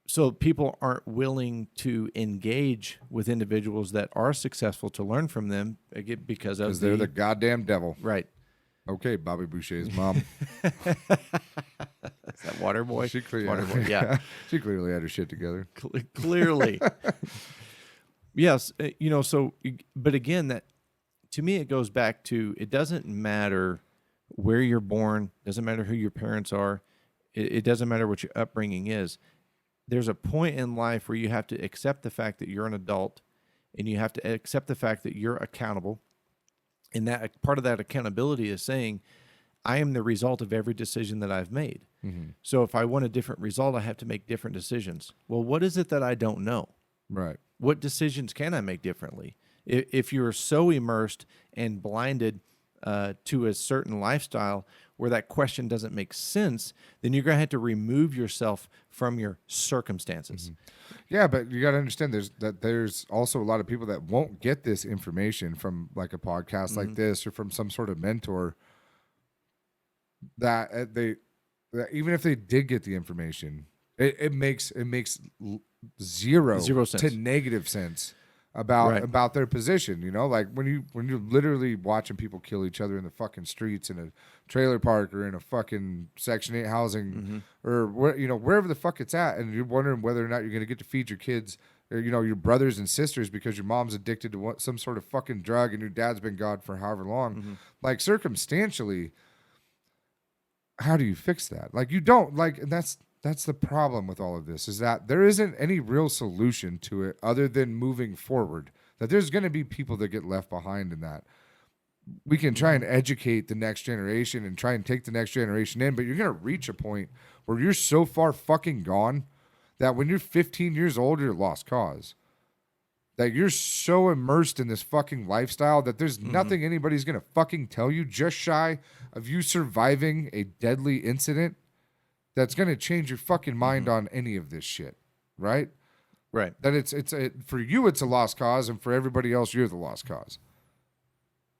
so people aren't willing to engage with individuals that are successful to learn from them because they're the goddamn devil. Right. Okay, Bobby Boucher's mom. Is that Waterboy? Waterboy, yeah. She clearly had her shit together. Clearly. Yes. But again, that to me, it goes back to, it doesn't matter where you're born, doesn't matter who your parents are, it doesn't matter what your upbringing is. There's a point in life where you have to accept the fact that you're an adult, and you have to accept the fact that you're accountable. And that part of that accountability is saying, I am the result of every decision that I've made. Mm-hmm. So if I want a different result, I have to make different decisions. Well, what is it that I don't know? Right. What decisions can I make differently? If you're so immersed and blinded to a certain lifestyle where that question doesn't make sense, then you're going to have to remove yourself from your circumstances. Mm-hmm. Yeah, but you got to understand there's also a lot of people that won't get this information from like a podcast mm-hmm. like this or from some sort of mentor, that even if they did get the information, it makes zero sense to negative sense about their position, like when you're literally watching people kill each other in the fucking streets in a trailer park or in a fucking Section 8 housing mm-hmm. or wherever the fuck it's at, and you're wondering whether or not you're going to get to feed your kids or your brothers and sisters because your mom's addicted to some sort of fucking drug and your dad's been gone for however long. Mm-hmm. Like circumstantially, how do you fix that? Like you don't, like, and that's the problem with all of this, is that there isn't any real solution to it other than moving forward. That there's going to be people that get left behind in that. We can try and educate the next generation and try and take the next generation in, but you're going to reach a point where you're so far fucking gone that when you're 15 years old, you're lost cause. That you're so immersed in this fucking lifestyle that there's mm-hmm. nothing anybody's going to fucking tell you, just shy of you surviving a deadly incident, that's going to change your fucking mind mm-hmm. on any of this shit, right? Right. That for you, it's a lost cause, and for everybody else, you're the lost cause.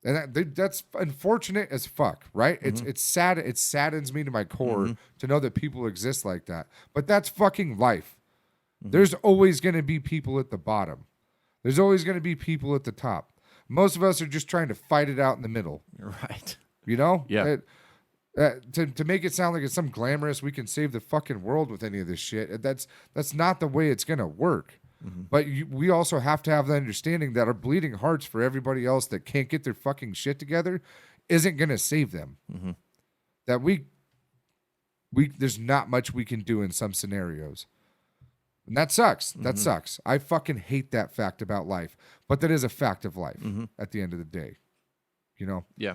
And that's unfortunate as fuck, right? Mm-hmm. It's sad. It saddens me to my core mm-hmm. to know that people exist like that. But that's fucking life. Mm-hmm. There's always going to be people at the bottom. There's always going to be people at the top. Most of us are just trying to fight it out in the middle. Right. Yeah. To make it sound like it's some glamorous, we can save the fucking world with any of this shit. That's not the way it's going to work. Mm-hmm. But we also have to have the understanding that our bleeding hearts for everybody else that can't get their fucking shit together isn't going to save them. Mm-hmm. That there's not much we can do in some scenarios. And that sucks. Mm-hmm. That sucks. I fucking hate that fact about life. But that is a fact of life mm-hmm. at the end of the day. Yeah.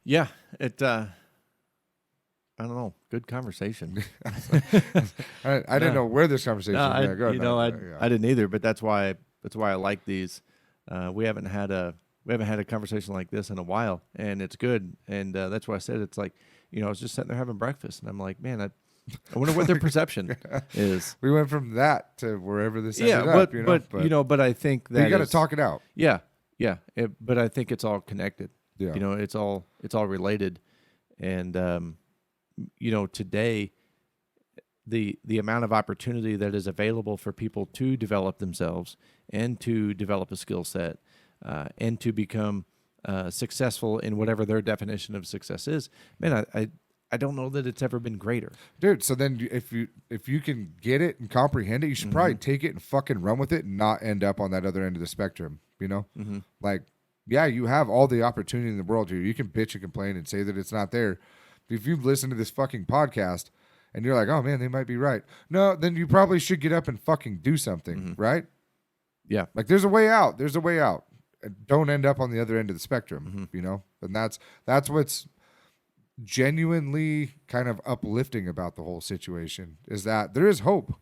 Yeah, I don't know. Good conversation. I didn't know where this conversation was going to go. I didn't either, but that's why I like these. We haven't had a conversation like this in a while, and it's good. And that's why I said it's like, I was just sitting there having breakfast, and I'm like, man, I wonder what their perception is. We went from that to wherever this ended up. But I think that you got to talk it out. Yeah. But I think it's all connected. Yeah. It's all related. And, today, the amount of opportunity that is available for people to develop themselves and to develop a skill set and to become successful in whatever their definition of success is, man, I don't know that it's ever been greater. Dude, so then if you can get it and comprehend it, you should mm-hmm. probably take it and fucking run with it and not end up on that other end of the spectrum, Mm-hmm. Like, yeah, you have all the opportunity in the world here. You can bitch and complain and say that it's not there. If you've listened to this fucking podcast and you're like, oh, man, they might be right. No, then you probably should get up and fucking do something, mm-hmm. right? Yeah. Like, there's a way out. There's a way out. Don't end up on the other end of the spectrum, mm-hmm. And that's what's genuinely kind of uplifting about the whole situation, is that there is hope.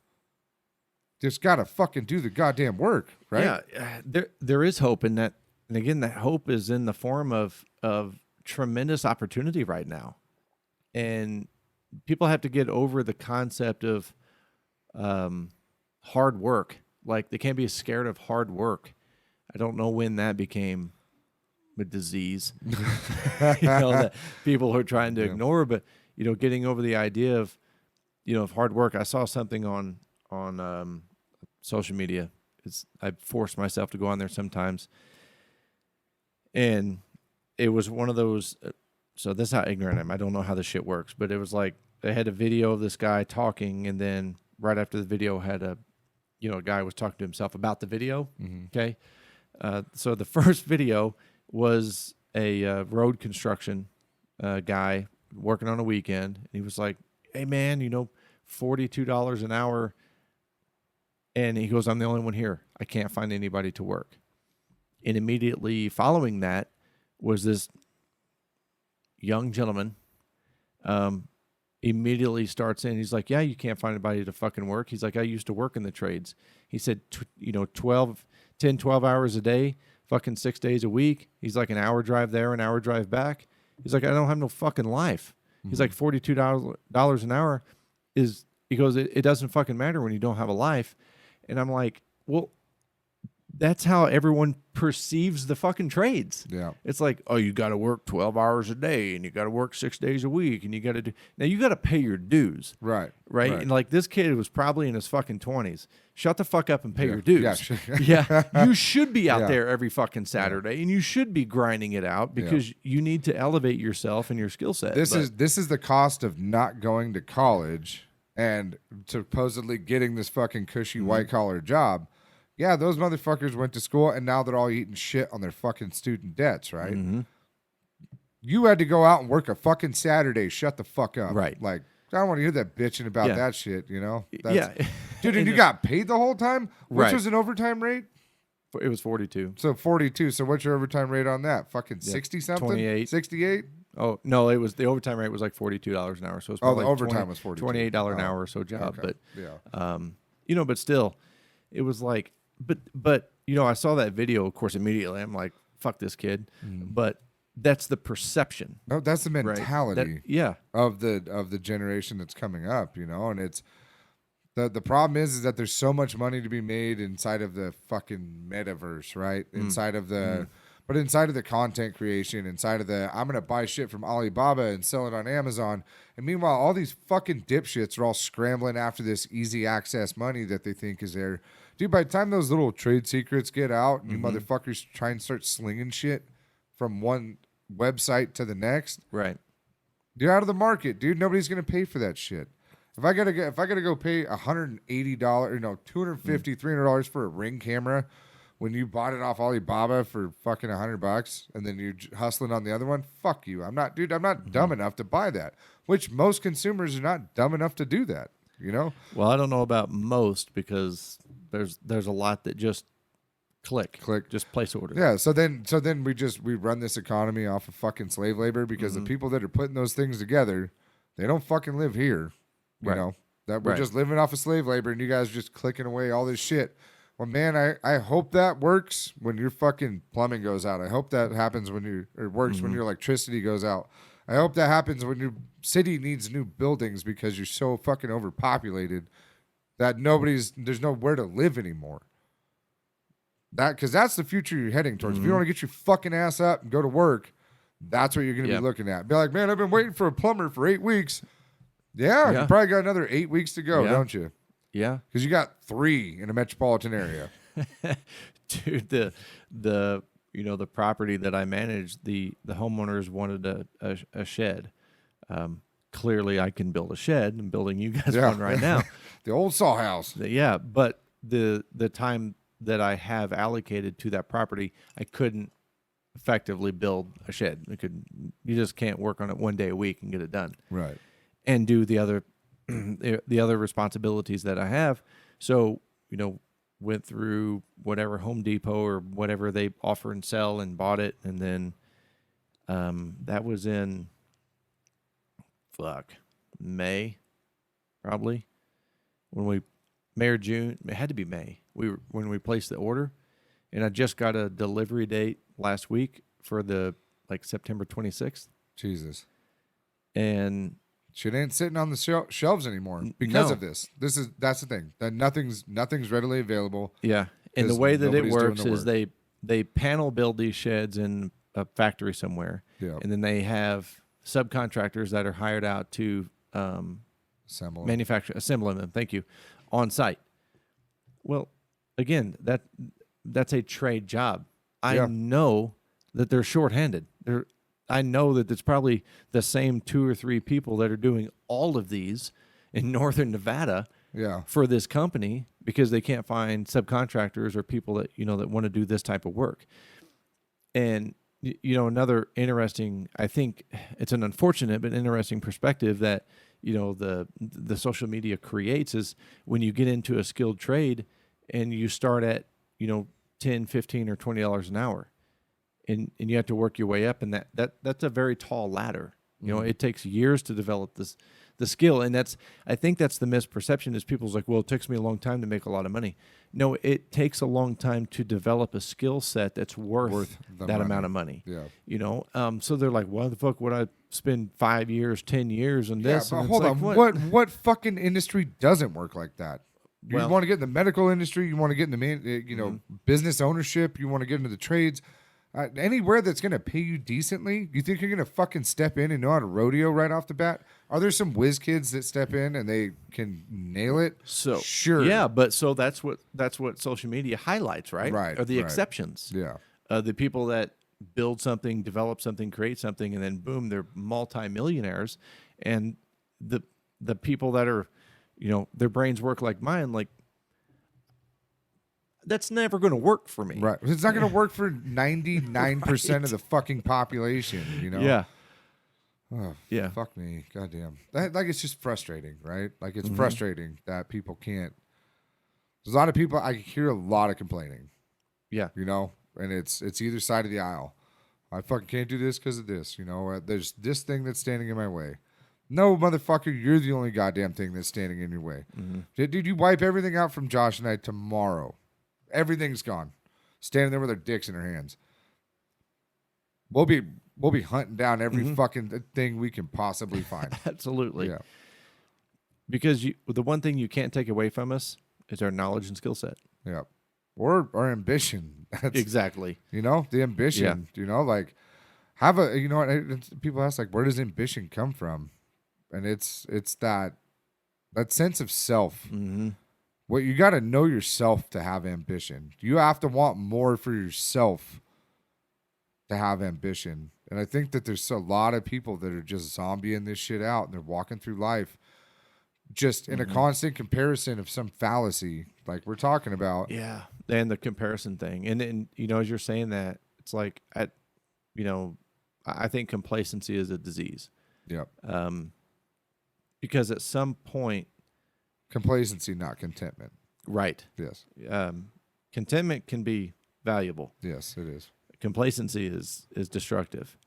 Just got to fucking do the goddamn work, right? Yeah, there is hope in that. And again, that hope is in the form of tremendous opportunity right now. And people have to get over the concept of hard work. Like, they can't be scared of hard work. I don't know when that became a disease, that people are trying to ignore. But, getting over the idea of of hard work. I saw something on social media. I force myself to go on there sometimes, and it was one of those. So this is how ignorant I am. I don't know how this shit works, but it was like they had a video of this guy talking, and then right after the video had a guy was talking to himself about the video. Mm-hmm. Okay, so the first video was a road construction guy working on a weekend, and he was like, "Hey man, $42 an hour," and he goes, "I'm the only one here. I can't find anybody to work." And immediately following that was this young gentleman immediately starts in. He's like, "Yeah, you can't find anybody to fucking work." He's like, "I used to work in the trades." He said, 12 hours a day, fucking 6 days a week. He's like, an hour drive there, an hour drive back. He's like, "I don't have no fucking life." Mm-hmm. He's like, $42 an hour he goes, it doesn't fucking matter when you don't have a life. And I'm like, well, that's how everyone perceives the fucking trades. Yeah. It's like, oh, you got to work 12 hours a day and you got to work 6 days a week and you got to do. Now you got to pay your dues. Right. And like this kid was probably in his fucking 20s. Shut the fuck up and pay your dues. Yeah. You should be out there every fucking Saturday and you should be grinding it out because you need to elevate yourself and your skill set. This is the cost of not going to college and supposedly getting this fucking cushy white collar job. Yeah, those motherfuckers went to school, and now they're all eating shit on their fucking student debts, right? Mm-hmm. You had to go out and work a fucking Saturday. Shut the fuck up. Right. Like, I don't want to hear that bitching about that shit, Yeah. Dude, and you got paid the whole time? Which was an overtime rate? It was 42. So 42. So what's your overtime rate on that? Fucking 60-something? 28. 68? Oh, no, the overtime rate was like $42 an hour. So it was the overtime was $42. $28 an hour or so job. Okay. But, but still, it was like, But I saw that video, of course, immediately. I'm like, fuck this kid. But that's the perception. No, that's the mentality right? of the generation that's coming up, and it's the problem is that there's so much money to be made inside of the fucking metaverse, right? Inside of the but inside of the content creation, inside of the I'm gonna buy shit from Alibaba and sell it on Amazon. And meanwhile, all these fucking dipshits are all scrambling after this easy access money that they think is there. Dude, by the time those little trade secrets get out, you motherfuckers try and start slinging shit from one website to the next. Right. You're out of the market, dude. Nobody's gonna pay for that shit. If I gotta go pay $180, $250, $300 for a Ring camera, when you bought it off Alibaba for fucking $100, and then you're hustling on the other one, fuck you. I'm not dumb enough to buy that. Which most consumers are not dumb enough to do that. Well, I don't know about most because there's a lot that just click, just place orders. Yeah. So then we run this economy off of fucking slave labor because the people that are putting those things together, they don't fucking live here. You know that we're just living off of slave labor, and you guys are just clicking away all this shit. Well, man, I hope that works when your fucking plumbing goes out. I hope that happens when your electricity goes out. I hope that happens when your city needs new buildings because you're so fucking overpopulated that there's nowhere to live anymore. Because that's the future you're heading towards. If you want to get your fucking ass up and go to work, that's what you're going to be looking at. Be like, man, I've been waiting for a plumber for 8 weeks. Yeah, you probably got another 8 weeks to go, don't you? Yeah. Because you got 3 in a metropolitan area. Dude, the property that I managed, the homeowners wanted a shed. Clearly, I can build a shed. I'm building you guys one right now. The old saw house. Yeah, but the time that I have allocated to that property, I couldn't effectively build a shed. You just can't work on it one day a week and get it done. Right. And do the other the other responsibilities that I have. So, went through whatever Home Depot or whatever they offer and sell and bought it. And then that was in May, probably. May or June, it had to be May. When we placed the order, and I just got a delivery date last week for September 26th. Jesus. And shit ain't sitting on the shelves anymore because of this. That's the thing. That nothing's readily available. Yeah. And the way that it works is they panel build these sheds in a factory somewhere. Yeah. And then they have subcontractors that are hired out to assembling them. Thank you, on site. Well, again, that's a trade job. I know that they're shorthanded. I know that it's probably the same 2 or 3 people that are doing all of these in northern Nevada for this company because they can't find subcontractors or people that that want to do this type of work. And another interesting, I think it's an unfortunate but interesting perspective that the social media creates is when you get into a skilled trade and you start at $10, $15, or $20 an hour. And you have to work your way up, and that's a very tall ladder. It takes years to develop the skill, and I think that's the misperception is people's like, well, it takes me a long time to make a lot of money. No, it takes a long time to develop a skill set that's worth that amount of money. Yeah. So they're like, why the fuck would I spend 5 years, 10 years on this? Yeah, but hold on, what fucking industry doesn't work like that? You want to get in the medical industry, you want to get in the business ownership, you want to get into the trades. Anywhere that's going to pay you decently, you think you're going to fucking step in and know how to rodeo right off the bat? Are there some whiz kids that step in and they can nail it? So sure, yeah, but so that's what social media highlights, right? Right, are the exceptions. Yeah, the people that build something, develop something, create something, and then boom, they're multimillionaires. And the people that are, their brains work like mine, like. That's never going to work for me. Right. It's not going to work for 99% of the fucking population, Yeah. Oh, yeah. Fuck me. Goddamn. It's just frustrating, right? Like, it's frustrating that people can't. There's a lot of people, I hear a lot of complaining. Yeah. And it's either side of the aisle. I fucking can't do this because of this. There's this thing that's standing in my way. No, motherfucker, you're the only goddamn thing that's standing in your way. Mm-hmm. Dude, you wipe everything out from Josh and I tomorrow. Everything's gone. Standing there with their dicks in their hands. We'll be hunting down every fucking thing we can possibly find. Absolutely. Yeah. Because the one thing you can't take away from us is our knowledge and skill set. Yeah. Or our ambition. Exactly. The ambition. Yeah. Like have a people ask like, where does ambition come from? And it's that sense of self. Mm-hmm. Well, you got to know yourself to have ambition. You have to want more for yourself to have ambition. And I think that there's a lot of people that are just zombieing this shit out. And they're walking through life just in a constant comparison of some fallacy like we're talking about. Yeah. And the comparison thing. And as you're saying that, it's like, I think complacency is a disease. Yep. Because at some point, complacency, not contentment. Right. Yes. Contentment can be valuable. Yes, it is. Complacency is destructive.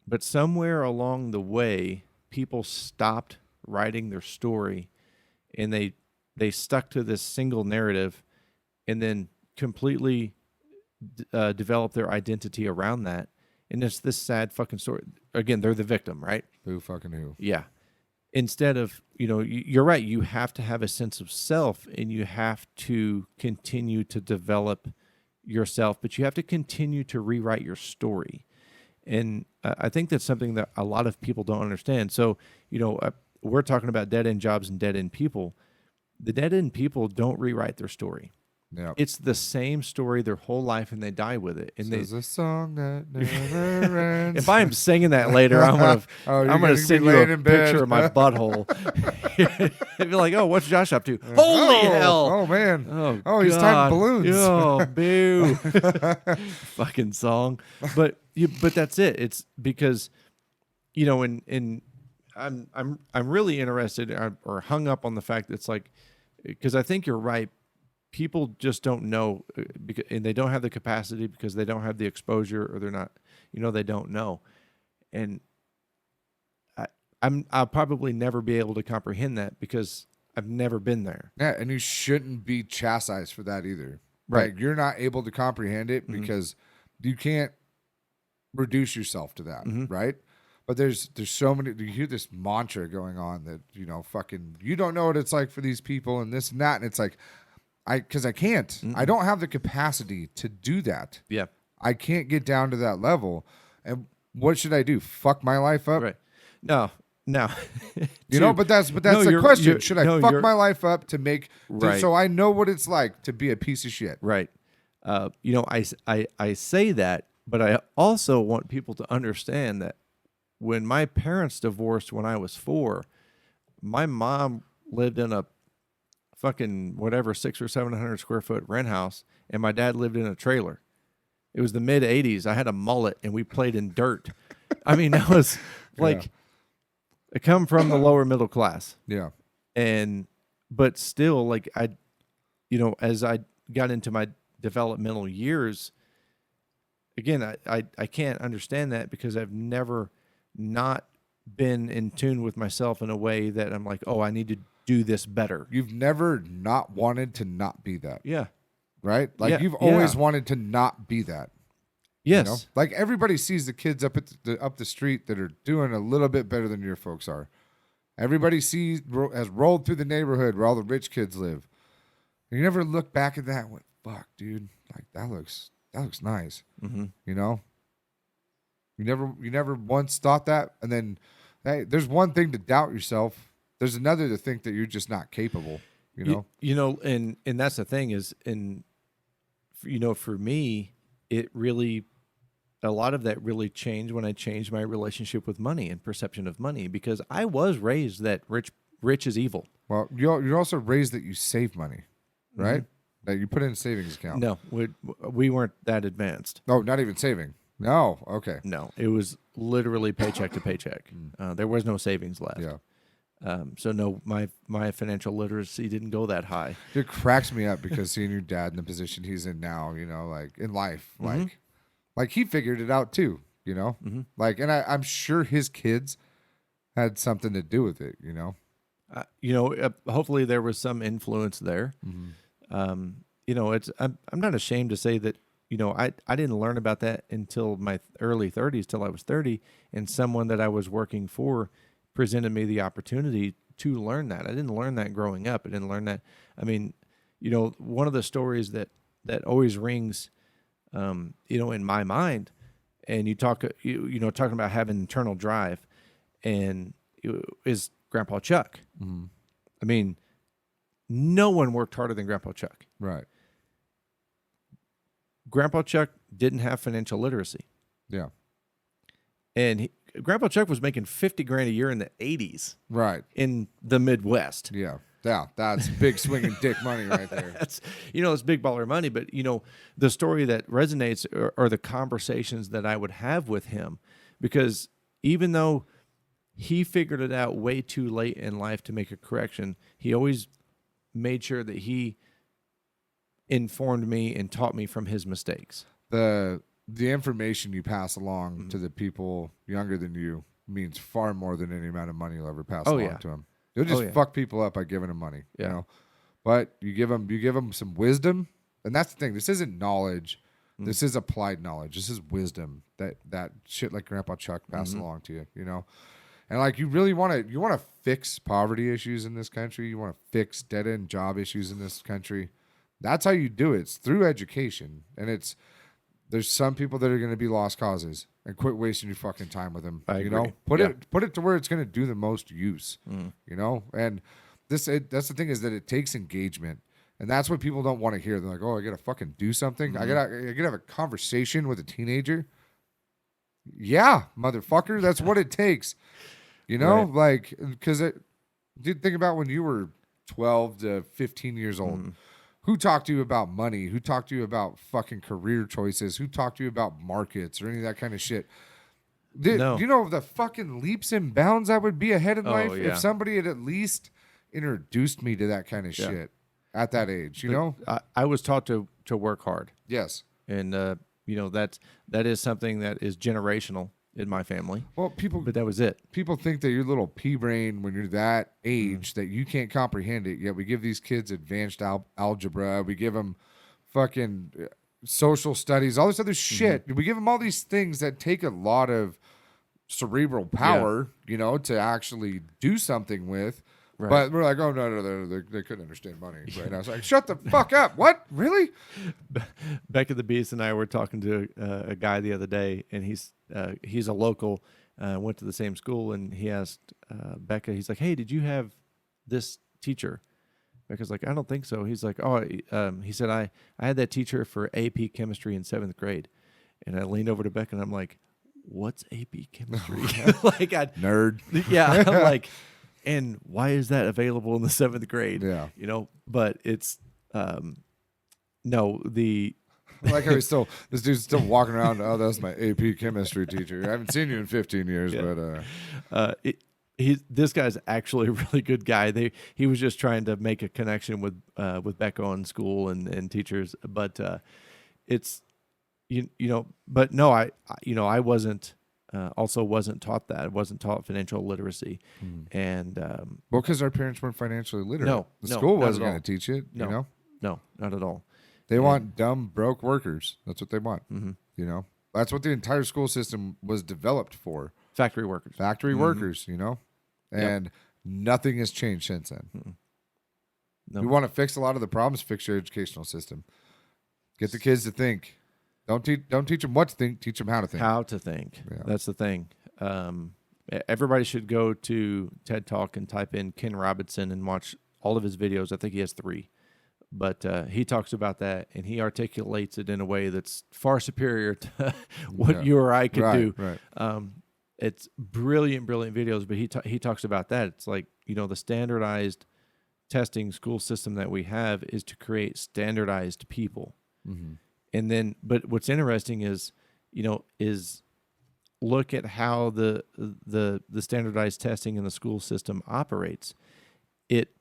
But somewhere along the way, people stopped writing their story, and they stuck to this single narrative, and then completely developed their identity around that. And it's this sad fucking story. Again, they're the victim, right? Who fucking who? Yeah. Instead of, you're right, you have to have a sense of self and you have to continue to develop yourself, but you have to continue to rewrite your story. And I think that's something that a lot of people don't understand. So, we're talking about dead-end jobs and dead-end people. The dead-end people don't rewrite their story. Yep. It's the same story their whole life, and they die with it. And there's a song that never ends. If I'm singing that later, I'm gonna send you a picture of my butthole. And be like, oh, what's Josh up to? Holy hell! Oh man! Oh, he's tying balloons. Oh, boo! Fucking song. But that's it. It's because, I'm really interested or hung up on the fact that it's like, because I think you're right. People just don't know, and they don't have the capacity because they don't have the exposure, or they're not, they don't know. And I'll probably never be able to comprehend that because I've never been there. Yeah, and you shouldn't be chastised for that either. Right. Like, you're not able to comprehend it because you can't reduce yourself to that, right? But there's so many. You hear this mantra going on that fucking you don't know what it's like for these people and this and that, and it's like. Because I can't. I don't have the capacity to do that. Yeah. I can't get down to that level. And what should I do? Fuck my life up? Right. No, Now, you know, but that's the question. Should I fuck my life up to make so I know what it's like to be a piece of shit? Right. You know, I say that, but I also want people to understand that when my parents divorced when I was 4, my mom lived in a fucking whatever 600 or 700 square foot rent house, and my dad lived in a trailer. It was the mid 80s. I had a mullet and we played in dirt. I mean, that was like, I come from the lower middle class. Yeah. But still, like, you know, as I got into my developmental years, again, I can't understand that because I've never not been in tune with myself in a way that I'm like, oh, I need to do this better. You've never not wanted to not be that. Yeah. Right? Like you've always wanted to not be that. Yes. You know? Like everybody sees the kids up the street that are doing a little bit better than your folks are. Everybody has rolled through the neighborhood where all the rich kids live. And you never look back at that and went, fuck, dude, like that looks nice. Mm-hmm. You know? You never once thought that, and then hey, there's one thing to doubt yourself. There's another to think that you're just not capable. You know. You know, and that's the thing is, you know, for me, it really, a lot of that really changed when I changed my relationship with money and perception of money, because I was raised that rich is evil. Well, you're also raised that you save money, right? Mm-hmm. That you put in a savings account. No, we weren't that advanced. Oh, not even saving. No, okay. No, it was literally paycheck to paycheck. There was no savings left. Yeah. So no, my financial literacy didn't go that high. It cracks me up because seeing your dad in the position he's in now, you know, like in life, like he figured it out too, you know, like, and I'm sure his kids had something to do with it, you know. You know, hopefully there was some influence there. You know, I'm not ashamed to say that. You know, I didn't learn about that until my early 30s, till I was 30, and someone that I was working for presented me the opportunity to learn that. I didn't learn that growing up. I didn't learn that. I mean, you know, one of the stories that always rings, you know, in my mind, and you know, talking about having internal drive, and is Grandpa Chuck. Mm-hmm. I mean, no one worked harder than Grandpa Chuck. Right. Grandpa Chuck didn't have financial literacy. Yeah. And Grandpa Chuck was making $50,000 a year in the 80s. Right. In the Midwest. Yeah. Yeah. That's big swinging dick money right there. That's, you know, it's big baller money. But, you know, the story that resonates are the conversations that I would have with him. Because even though he figured it out way too late in life to make a correction, he always made sure that he informed me and taught me from his mistakes. The information you pass along to the people younger than you means far more than any amount of money you'll ever pass along to them. You'll just fuck people up by giving them money, you know. But you give them some wisdom, and that's the thing. This isn't knowledge. This is applied knowledge. This is wisdom that shit like Grandpa Chuck passed along to you, you know. And like you really want to fix poverty issues in this country. You want to fix dead end job issues in this country. That's how you do it. It's through education. And there's some people that are going to be lost causes, and quit wasting your fucking time with them. I agree. Know, put it to where it's going to do the most use, you know? And that's the thing is that it takes engagement, and that's what people don't want to hear. They're like, oh, I got to fucking do something. I got to have a conversation with a teenager. Yeah, motherfucker. That's what it takes. You know, like, because dude, think about when you were 12 to 15 years old. Who talked to you about money? Who talked to you about fucking career choices? Who talked to you about markets or any of that kind of shit? No. You know the fucking leaps and bounds I would be ahead in life if somebody had at least introduced me to that kind of shit at that age, you know? I was taught to work hard. Yes. And, you know, that is something that is generational in my family. Well, but that was it. People think that you're little pea brain when you're that age that you can't comprehend it. Yet we give these kids advanced algebra. We give them fucking social studies, all this other shit. We give them all these things that take a lot of cerebral power, you know, to actually do something with. Right. But we're like, oh, no, they couldn't understand money. Right? I was like, shut the fuck up. What? Really? Becca the Beast and I were talking to a guy the other day, and he's a local, went to the same school, and he asked Becca, he's like, hey, did you have this teacher? Becca's like, I don't think so. He's like, oh, he said, I had that teacher for AP chemistry in 7th grade. And I leaned over to Becca, and I'm like, what's AP chemistry? Like, nerd. Yeah. I'm like, and why is that available in the 7th grade? Yeah. You know, but it's, no, the. I like how this dude's still walking around. Oh, that's my AP chemistry teacher. I haven't seen you in 15 years, but. This guy's actually a really good guy. He was just trying to make a connection with Becca in school and teachers, but it's but no, I wasn't taught that. I wasn't taught financial literacy, and well, because our parents weren't financially literate. No, the school wasn't going to teach it. No, no, not at all. They want dumb, broke workers. That's what they want. Mm-hmm. That's what the entire school system was developed for. Factory workers. Workers. And nothing has changed since then. No. We want to fix a lot of the problems, fix your educational system. Get the kids to think. Don't teach them what to think, teach them how to think. How to think. Yeah. That's the thing. Everybody should go to TED Talk and type in Ken Robinson and watch all of his videos. I think he has 3. But he talks about that, and he articulates it in a way that's far superior to what you or I could do. Right. It's brilliant videos, but he talks about that. It's like, the standardized testing school system that we have is to create standardized people. Mm-hmm. And then, but what's interesting is look at how the standardized testing in the school system operates. It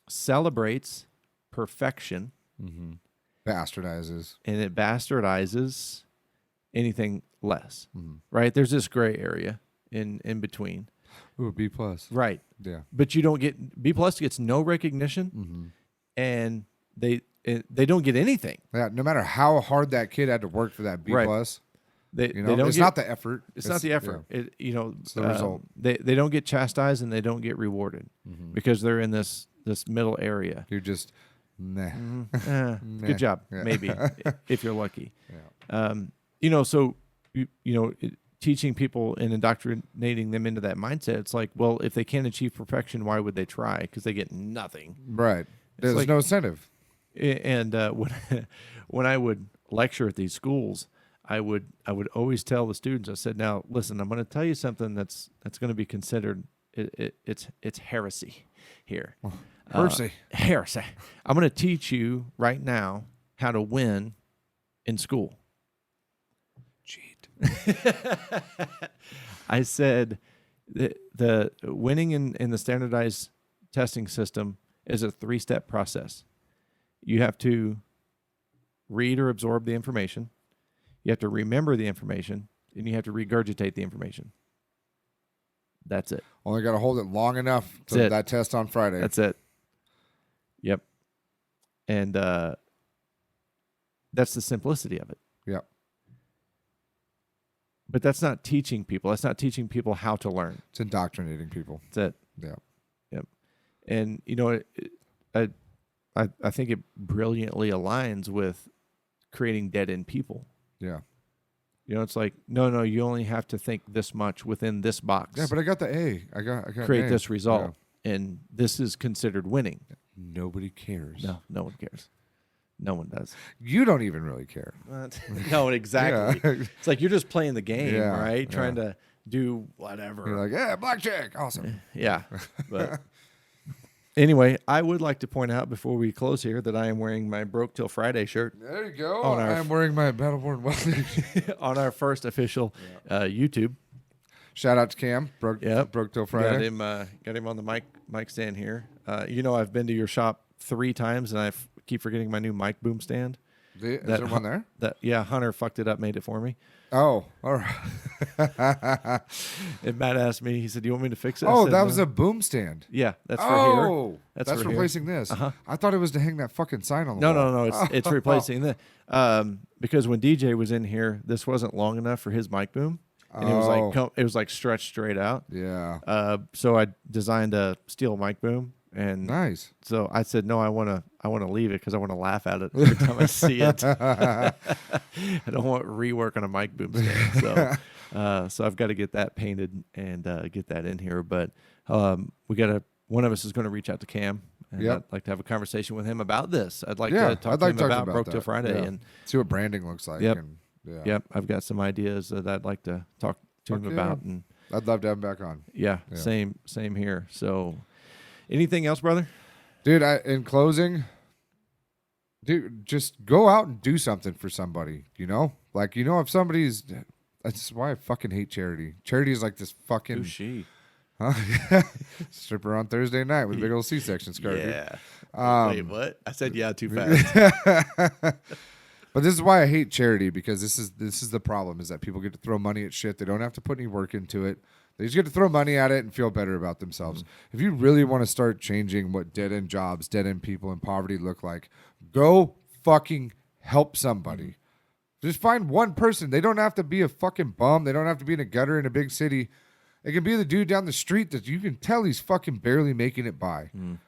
celebrates perfection. Mm-hmm. Bastardizes. And it bastardizes anything less, mm-hmm. right? There's this gray area in between. Ooh, B+. Right. Yeah. But you don't get, B+ gets no recognition, mm-hmm. and they don't get anything. Yeah, no matter how hard that kid had to work for that B+. Right. They don't it's not the effort. It's not the effort. Yeah. It's the result. They don't get chastised and they don't get rewarded mm-hmm. because they're in this middle area. You're just, nah. Mm-hmm. Good job, maybe, if you're lucky. Yeah. So, teaching people and indoctrinating them into that mindset, it's like, well, if they can't achieve perfection, why would they try? Because they get nothing. Right. There's no incentive. And when I would lecture at these schools, I would always tell the students, I said, now listen, I'm going to tell you something that's going to be considered it's heresy here. Heresy. Heresy. I'm going to teach you right now how to win in school. Cheat. I said the winning in the standardized testing system is a 3-step process. You have to read or absorb the information. You have to remember the information, and you have to regurgitate the information. That's it. Only got to hold it long enough to that test on Friday. That's it. Yep. And that's the simplicity of it. Yep. But that's not teaching people. That's not teaching people how to learn. It's indoctrinating people. That's it. Yeah. Yep. And, I think it brilliantly aligns with creating dead-end people. Yeah. It's like, no, you only have to think this much within this box. Yeah, but I got the A. I got create an A. this result, and this is considered winning. Nobody cares. No one cares. No one does. You don't even really care. No, exactly. Yeah. It's like you're just playing the game, right? Trying to do whatever. You're like, yeah, blackjack, awesome. Yeah, but anyway, I would like to point out before we close here that I am wearing my Broke Till Friday shirt. There you go. I am wearing my Battleborn Welding on our first official YouTube. Shout out to Cam. Broke Till Friday. Got him on the mic stand here. I've been to your shop 3 times, and I keep forgetting my new mic boom stand. Is there one there? Hunter fucked it up, made it for me. Oh, all right. And Matt asked me, he said, do you want me to fix it? Oh, that was a boom stand. Yeah, that's for here. Oh, that's replacing here. this. I thought it was to hang that fucking sign on the wall. No. It's replacing this. Because when DJ was in here, this wasn't long enough for his mic boom. and it was like stretched straight out. Yeah. So I designed a steel mic boom, and nice. So I said, no, I want to leave it because I want to laugh at it every time I see it. I don't want rework on a mic boom stand. So I've got to get that painted and get that in here. But one of us is going to reach out to Cam. And I'd like to have a conversation with him about this. I'd like to talk to him about Broke Till Friday and see what branding looks like. Yep. And, Yep. I've got some ideas that I'd like to talk to him about. And I'd love to have him back on. Yeah. Same here. So anything else, brother? Dude, in closing, just go out and do something for somebody, Like, if somebody's... That's why I fucking hate charity. Charity is like this fucking... Who's she? Huh? Stripper on Thursday night with a big old C-section scar. Yeah. Wait, what? I said too fast. But this is why I hate charity, because this is the problem, is that people get to throw money at shit. They don't have to put any work into it. They just get to throw money at it and feel better about themselves. Mm-hmm. If you really want to start changing what dead-end jobs, dead-end people, and poverty look like, go fucking help somebody. Just find one person. They don't have to be a fucking bum. They don't have to be in a gutter in a big city. It can be the dude down the street that you can tell he's fucking barely making it by. Mm.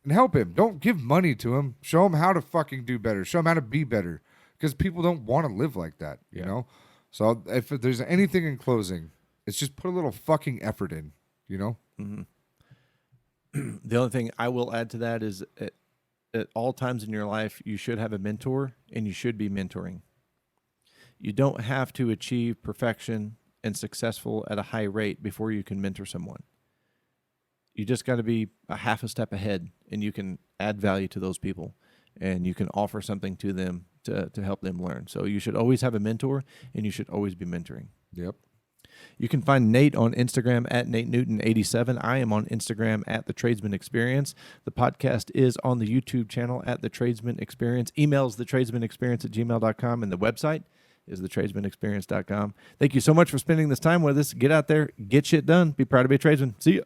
And help him. Don't give money to him. Show him how to fucking do better. Show him how to be better. Because people don't want to live like that, you know? So if there's anything in closing, it's just put a little fucking effort in, Mm-hmm. The only thing I will add to that is at all times in your life, you should have a mentor and you should be mentoring. You don't have to achieve perfection and successful at a high rate before you can mentor someone. You just got to be a half a step ahead, and you can add value to those people, and you can offer something to them to help them learn. So you should always have a mentor, and you should always be mentoring. Yep. You can find Nate on Instagram at Nate Newton 87. I am on Instagram at The Tradesman Experience. The podcast is on the YouTube channel at The Tradesman Experience. Emails thetradesmanexperience@gmail.com, and the website is thetradesmanexperience.com. Thank you so much for spending this time with us. Get out there, get shit done. Be proud to be a tradesman. See ya.